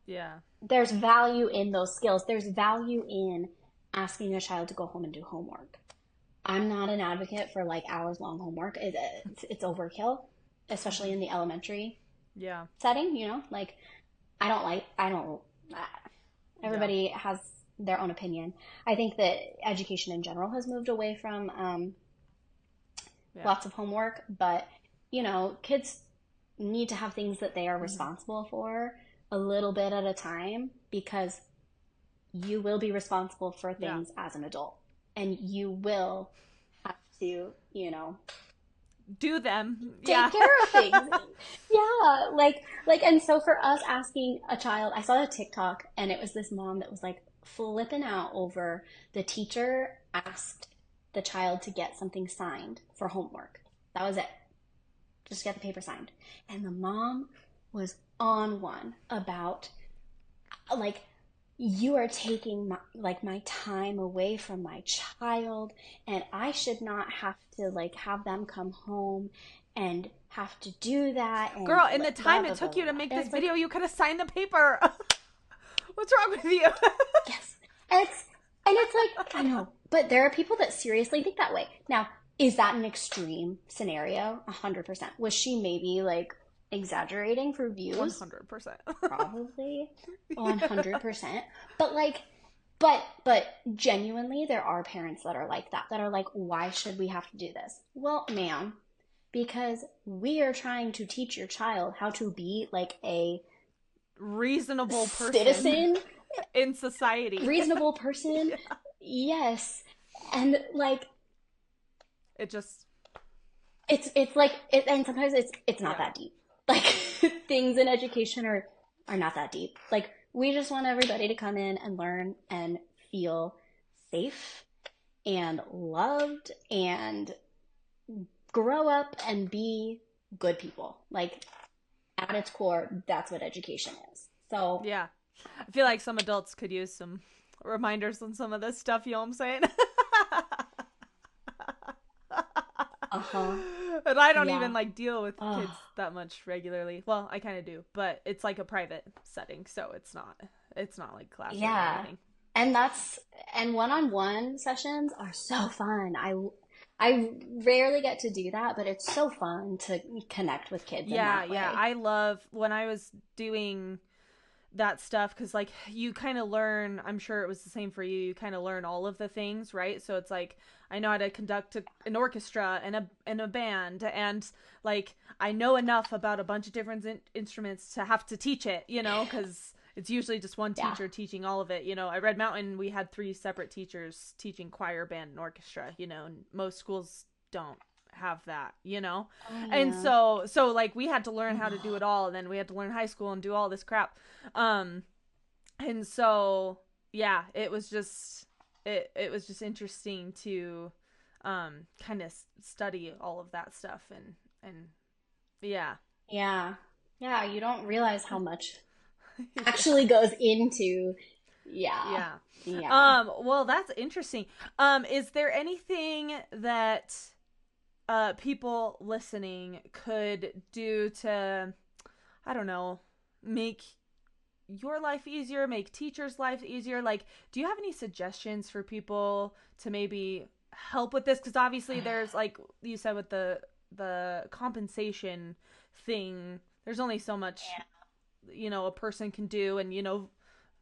Yeah. there's value in those skills. There's value in asking a child to go home and do homework. I'm not an advocate for like hours long homework. It's overkill, especially Mm-hmm. in the elementary Yeah. setting, like I don't, Yeah. everybody has their own opinion. I think that education in general has moved away from Yeah. lots of homework, but kids need to have things that they are Hmm. responsible for a little bit at a time, because you will be responsible for Yeah. things as an adult, and you will have to, Do them. take Yeah. care of things. Yeah, and so for us asking a child, I saw a TikTok and it was this mom that was like flipping out over the teacher asked the child to get something signed for homework. That was it. Just get the paper signed. And the mom was on one about like you are taking my time away from my child, and I should not have to have them come home and have to do that, and Girl, in the blah time it blah blah took blah you to blah. make And this it's like, video, you could have signed the paper. What's wrong with you? yes. And it's like, I know, but there are people that seriously think that way. Now, is that an extreme scenario? 100%. Was she maybe exaggerating for views? 100%. Probably Yeah. 100%. But but genuinely there are parents that are like that, that are like, why should we have to do this? Well, ma'am, because we are trying to teach your child how to be like a Reasonable person citizen, in society. reasonable person. Yeah. Yes. And It just, and sometimes it's not yeah. that deep. Like things in education are not that deep. Like we just want everybody to come in and learn and feel safe and loved and grow up and be good people. Like at its core, that's what education is. So, Yeah. I feel like some adults could use some reminders on some of this stuff, you know what I'm saying? uh-huh. And I don't even Yeah. like deal with Oh, kids that much regularly. Well, I kind of do, but it's like a private setting, so it's not like classroom or yeah. anything. And one-on-one sessions are so fun. I rarely get to do that, but it's so fun to connect with kids in Yeah, that yeah. way. I love when I was doing that stuff because like you kind of learn, I'm sure it was the same for you, you kind of learn all of the things, right? So it's like I know how to conduct an orchestra and a band, and like I know enough about a bunch of different instruments to have to teach it, because it's usually just one Yeah. teacher teaching all of it. At Red Mountain we had three separate teachers teaching choir, band, and orchestra, and most schools don't have that. Oh And yeah. so like we had to learn how to do it all, and then we had to learn high school and do all this crap. um and so yeah, it was just interesting to kind of study all of that stuff, and yeah. Yeah. Yeah, you don't realize how much actually Yeah. goes into, yeah. Yeah. Yeah. Well, that's interesting. Is there anything that people listening could do to, I don't know, make your life easier, make teachers' life easier? Like, do you have any suggestions for people to maybe help with this? Because obviously, there's like you said with the compensation thing. There's only so much a person can do, and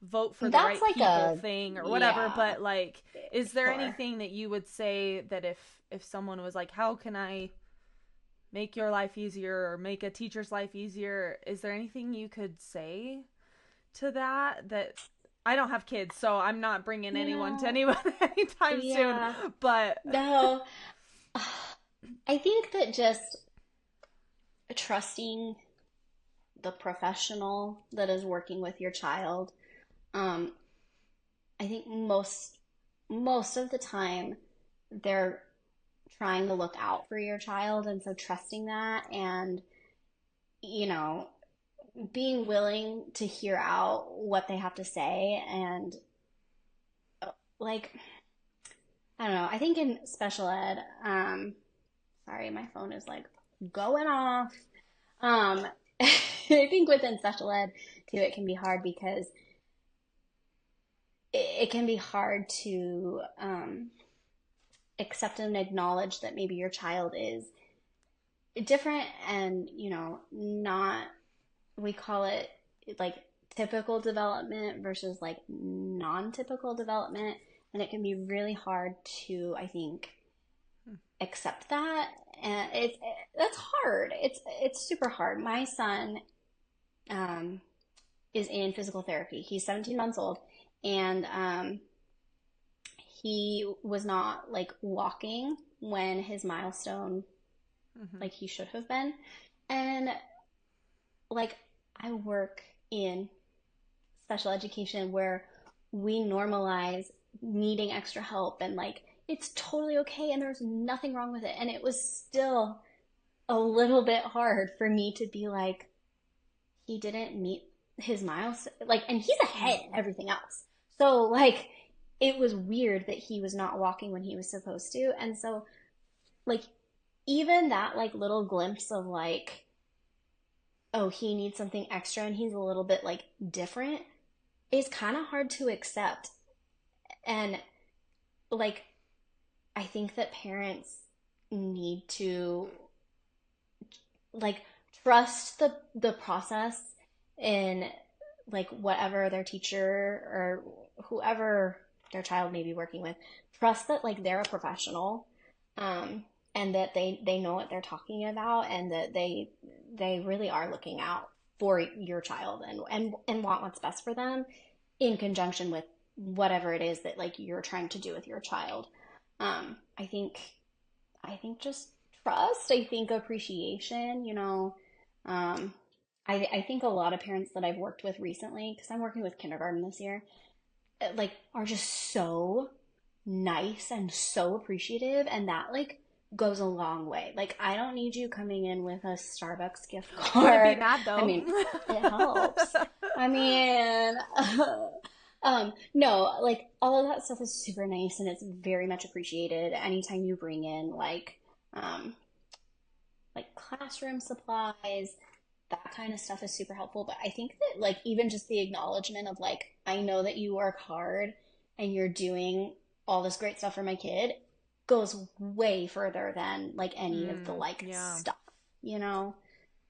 vote for the That's right like people a, thing or whatever. yeah, But like, is there sure. anything that you would say that if someone was like, how can I make your life easier or make a teacher's life easier, is there anything you could say to that I don't have kids, so I'm not bringing You anyone to know, anyone anytime soon, yeah. but No, I think that just trusting the professional that is working with your child, um, I think most of the time they're trying to look out for your child, and so trusting that, and you know being willing to hear out what they have to say, and like I don't know, I think in special ed, sorry, my phone is going off. I think within special ed too, it can be hard because it can be hard to accept and acknowledge that maybe your child is different, and not, we call it like typical development versus like non-typical development, and it can be really hard to, I think, accept that. And that's hard. It's super hard. My son um, is in physical therapy. He's 17 months old, and he was not like walking when his milestone Hmm. like he should have been. And like I work in special education where we normalize needing extra help and like it's totally okay and there's nothing wrong with it. And it was still a little bit hard for me to be like, he didn't meet his milestone. Like, and he's ahead in No. everything else. So, like, it was weird that he was not walking when he was supposed to. And so, like, even that, like, little glimpse of, like, oh, he needs something extra and he's a little bit, like, different is kind of hard to accept. And, like, I think that parents need to like trust the process in like whatever their teacher or whoever their child may be working with. Trust that like they're a professional, and that they know what they're talking about, and that they really are looking out for your child and want what's best for them in conjunction with whatever it is that like you're trying to do with your child. I think just trust. I think appreciation. Um, I think a lot of parents that I've worked with recently, because I'm working with kindergarten this year, like are just so nice and so appreciative, and that like goes a long way. Like I don't need you coming in with a Starbucks gift Wouldn't be card. mad I though. mean, it helps. I mean, no, like all of that stuff is super nice and it's very much appreciated. Anytime you bring in um, like classroom supplies, that kind of stuff is super helpful. But I think that like even just the acknowledgement of like, I know that you work hard and you're doing all this great stuff for my kid goes way further than like any of the like Yeah. stuff, you know?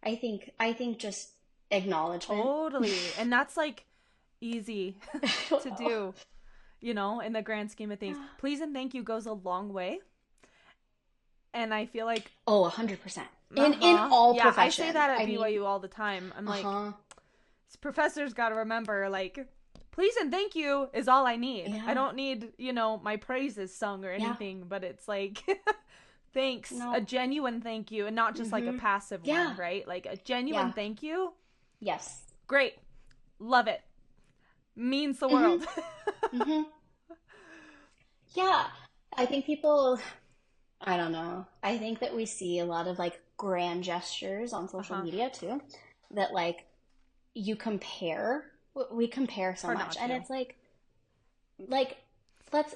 I think just acknowledgement. Totally. And that's like easy I don't to know. do, in the grand scheme of things. Please and thank you goes a long way. And I feel like, Oh, 100%. In uh-huh. all Yeah, I say professions. that at I mean, BYU all the time. I'm like, uh-huh. professors got to remember, like, please and thank you is all I need. I Yeah. don't need, my praises sung or Yeah. anything, but it's like, thanks, a No. genuine thank you, and not just like a Mm-hmm. passive one, Yeah. right? Like a genuine Yeah. thank you. Yes. Great. Love it. Means the Mm-hmm. world. Mm-hmm. Yeah. I think people, I don't know. I think that we see a lot of like grand gestures on Uh social huh. media too, that like you compare, we compare It's so hard much. not And to. it's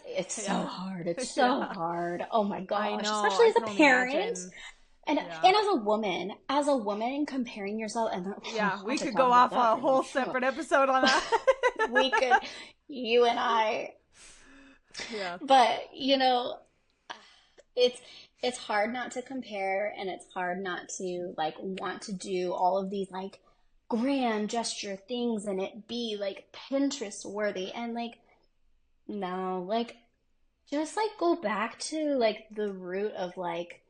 it's so Yeah. hard. It's so Yeah. hard. Oh my I gosh. know. Especially I as can a only parent. imagine. And Yeah. as a woman comparing yourself, and Yeah. I We could could talk go about off that a for like, whole separate episode on that. we could, you and I, Yeah. but it's it's hard not to compare, and it's hard not to like want to do all of these like grand gesture things and it be like Pinterest worthy, and like no, like just like go back to like the root of like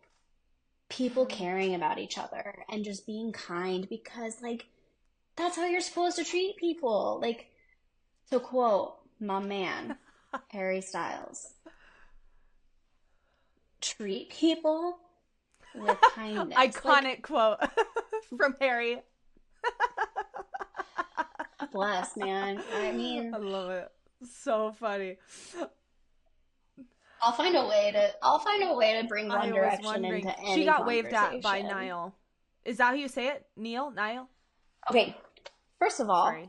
people Hmm. caring about each other and just being kind, because like that's how you're supposed to treat people. Like, to quote my man, Harry Styles, treat people with kindness. Like, Iconic quote from Harry. God bless, man. I I mean, love it. So funny. I'll find a way to bring One I was Direction wondering. into She any got waved at by conversation. Niall. Is that how you say it? Neil? Niall? Okay, first of Sorry.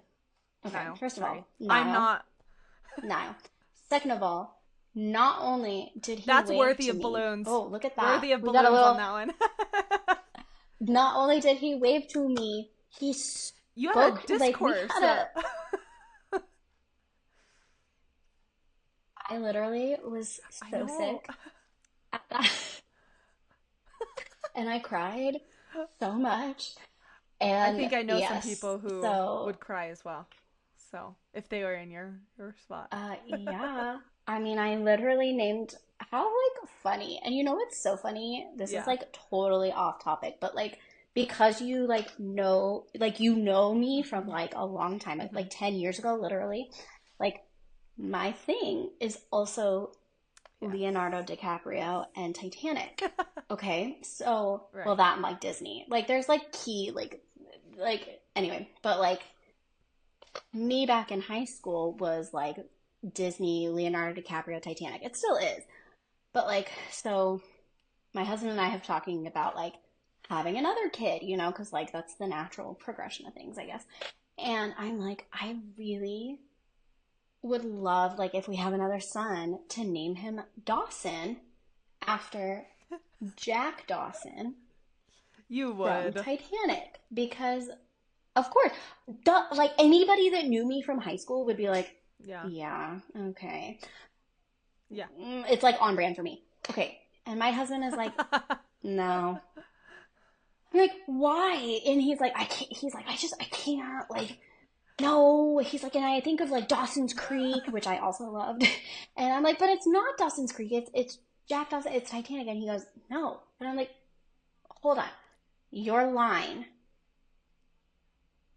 all, okay, Niall. first of Sorry. all, I'm Niall, not. Niall. Second of all, not only did he That's wave worthy to of me, balloons. oh, look at that. Worthy of We got a balloons on little, that one. not only did he wave to me, he You had a spoke, like, we discourse. had a, I literally was I so know. sick at that, and I cried so much. I And think I know some yes, people who so would cry as well. So if they were in your spot. yeah, I mean, I literally named how like funny. And you know what's so funny? This is Yeah. like totally off topic, but like because you know me from Hmm. like a long time, Hmm. like 10 years ago, literally. Like my thing is also Leonardo Yes. DiCaprio and Titanic. Yes. Okay, so well Right. that and like Disney. Like there's like key like anyway, but like me back in high school was like Disney, Leonardo DiCaprio, Titanic. It still is. But like so my husband and I have talking about like having another kid, you know, because like that's the natural progression of things, I guess. And I'm like, I really would love like if we have another son to name him Dawson after Jack Dawson You from would. Titanic because of course, duh, like anybody that knew me from high school would be like, Yeah. yeah, okay. Yeah. It's like on brand for me. Okay. And my husband is like, no. I'm like, why? And he's like, I can't, he's like, I can't, like, no. He's like, and I think of like Dawson's Creek, which I also loved. And I'm like, but it's not Dawson's Creek. It's Jack Dawson. It's Titanic. And he goes, no. And I'm like, hold on. Your line,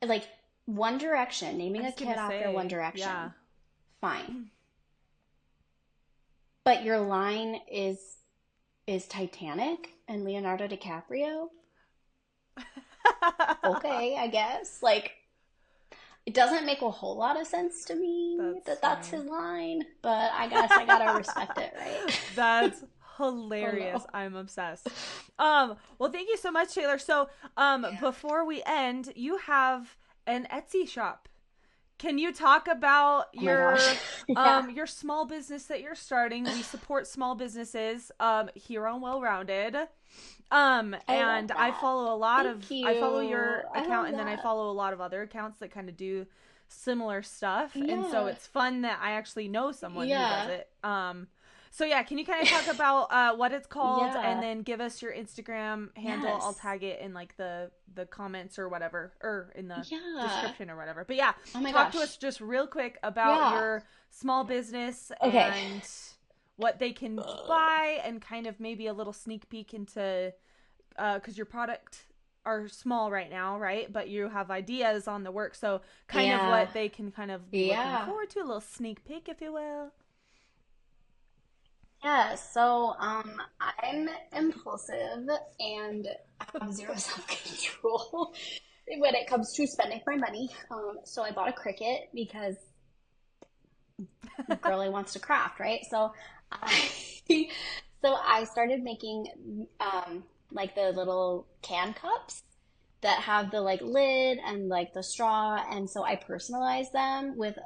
like One Direction, I naming a was kid gonna after One say, yeah. Direction, fine. But your line is Titanic and Leonardo DiCaprio. Okay, I guess. Like it doesn't make a whole lot of sense to me That's that that's funny. his line, but I guess I gotta respect it, right? That's Oh hilarious. no. I'm obsessed. Well, thank you so much, Taylor. So, before we end, you have an Etsy shop. Can you talk about Oh my gosh. Yeah. your small business that you're starting? We support small businesses here on Well Rounded. I love And that. Thank I you. follow your I account, love and then I that. follow a lot of other accounts that kind of do similar stuff, and so Yeah. it's fun that I actually know someone who does Yeah. it. So yeah, can you kind of talk about what it's called, and Yeah. then give us your Instagram handle? I'll Yes. tag it in like the comments or whatever, or in the Yeah. description or whatever. But yeah, Oh my talk to gosh. us just real quick about Yeah. your small business Okay. and what they can buy, and kind of maybe a little sneak peek into because your product are small right now, right? But you have ideas on the work, so kind of Yeah. what they can kind of be looking Yeah. forward to, a little sneak peek, if you will. Yeah, so I'm impulsive and have zero self-control when it comes to spending my money. So I bought a Cricut because girly wants to craft, right? I so I started making like the little can cups that have the like lid and like the straw, and so I personalize them with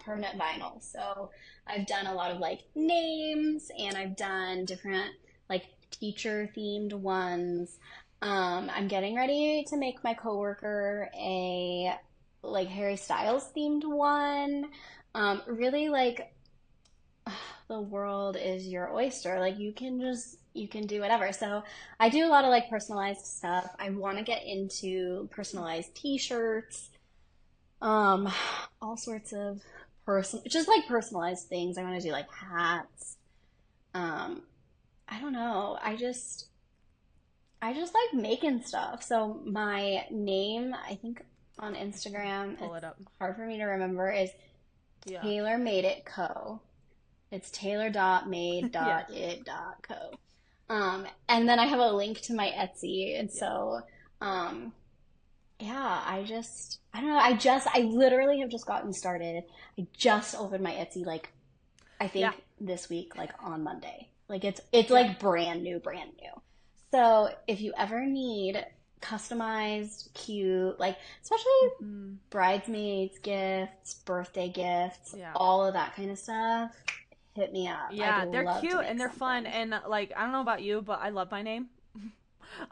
permanent vinyl. So I've done a lot of like names, and I've done different like teacher themed ones. I'm getting ready to make my coworker a like Harry Styles themed one. Really like the world is your oyster. Like you can do whatever. So I do a lot of like personalized stuff. I want to get into personalized t-shirts, um, all sorts of just like personalized things. I want to do like hats. Um, I don't know. I just like making stuff. So my name, I think on Instagram, Pull it's it up. hard for me to remember, is Yeah. Taylor Made It Co. It's Yeah. taylor.made.co. And then I have a link to my Etsy. And Yeah. so, um, yeah, I don't know. I literally have just gotten started. I just opened my Etsy, like, I Yeah. think this week, like on Monday. Like, it's Yeah. like brand new. So if you ever need customized, cute, like, especially Mm-hmm. bridesmaids gifts, birthday gifts, Yeah. all of that kind of stuff, hit me up. I'd Yeah, they're love to cute and make they're fun, something. and like I don't know about you, but I love my name.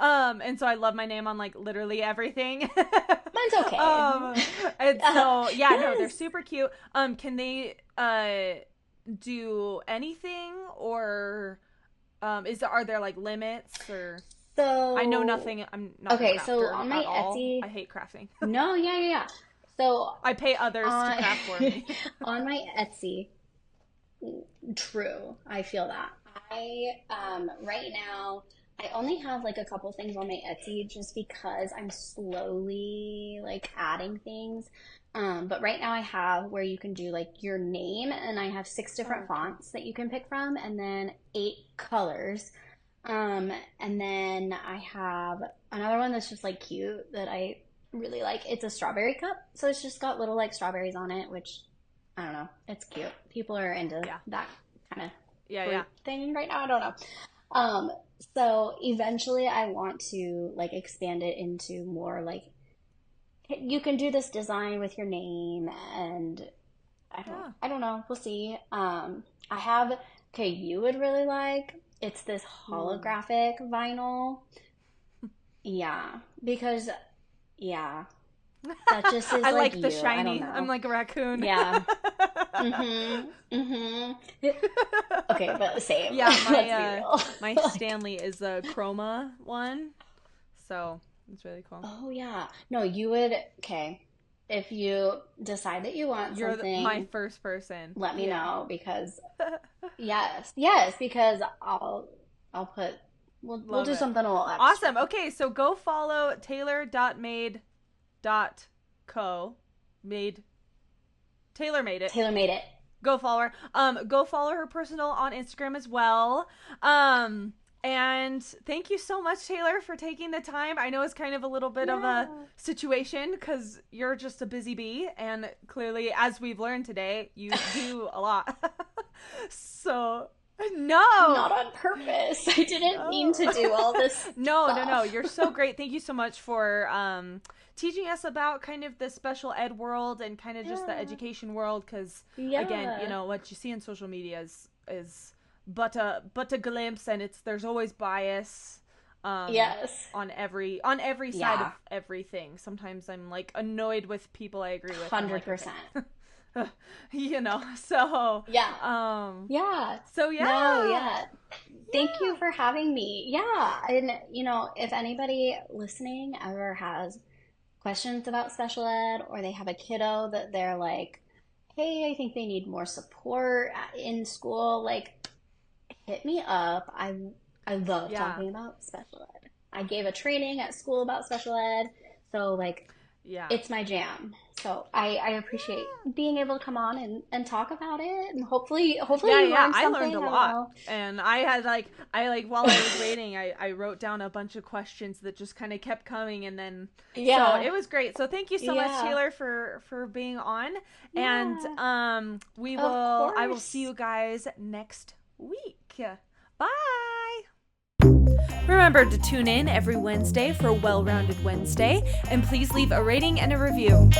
And so I love my name on like literally everything. Mine's okay. um and so yeah, no, they're Yes. super cute. Can they do anything, or is are there like limits, or I know So, nothing. I'm not a okay, so crafter on at my all. Etsy, I hate crafting. no, yeah, yeah, yeah. So I pay others to on craft for me. on my Etsy, True. I feel that. I right now I only have like a couple things on my Etsy just because I'm slowly like adding things. But right now I have where you can do like your name, and I have six different Oh, okay. fonts that you can pick from, and then eight colors. And then I have another one that's just like cute that I really like. It's a strawberry cup, so it's just got little like strawberries on it, which I don't know. It's cute. People are into Yeah. that kind of Yeah, yeah. fruit thing right now. I don't know. Um, so eventually I want to like expand it into more like you can do this design with your name, and Yeah. I don't know. We'll see. I have okay, you would really like it's this Ooh. holographic vinyl. Yeah, because yeah, that just is I like like the you. I don't shiny. I'm know. like a raccoon. Yeah. Mm-hmm. Mm-hmm. Okay, but same. Yeah, Let's be real. my Like, Stanley is a chroma one. So, it's really cool. oh yeah. No, you would, okay. If you decide that you want You're my something, first person. let me Yeah. know because yes, yes, because I'll put we'll Love do it. something a little Awesome. extra. Okay, so go follow taylor.made.co. Made Taylor made it. Taylor made it. Go follow her. Go follow her personal on Instagram as well. Um, and thank you so much, Taylor, for taking the time. I know it's kind of a little bit of a Yeah. situation because you're just a busy bee, and clearly, as we've learned today, you do a lot. So, no, Not on purpose. I didn't mean to do all no. this No. stuff. You're so great. Thank you so much for teaching us about kind of the special ed world and kind of just the Yeah. education world. Because again, Yeah. what you see in social media is but a glimpse, and there's always bias Yes. on every side of Yeah. everything. Sometimes I'm like annoyed with people I agree with. I'm like, okay. 100%. So Yeah. um Yeah. so No, yeah. yeah. Thank you Yeah. for having me. Yeah. And, if anybody listening ever has questions about special ed, or they have a kiddo that they're like, hey, I think they need more support in school, like, hit me up. I love Yeah. talking about special ed. I gave a training at school about special ed. So, like, Yeah. it's my jam. So I appreciate being able to come on and talk about it, and hopefully you Yeah, learned I learned a something. I don't lot. know. And I had while I was waiting, I wrote down a bunch of questions that just kind of kept coming, and then so Yeah, it was great. So thank you so much, yeah, Taylor, for being on. And yeah. Of I will see course. you guys next week. Bye. Remember to tune in every Wednesday for Well Rounded Wednesday, and please leave a rating and a review.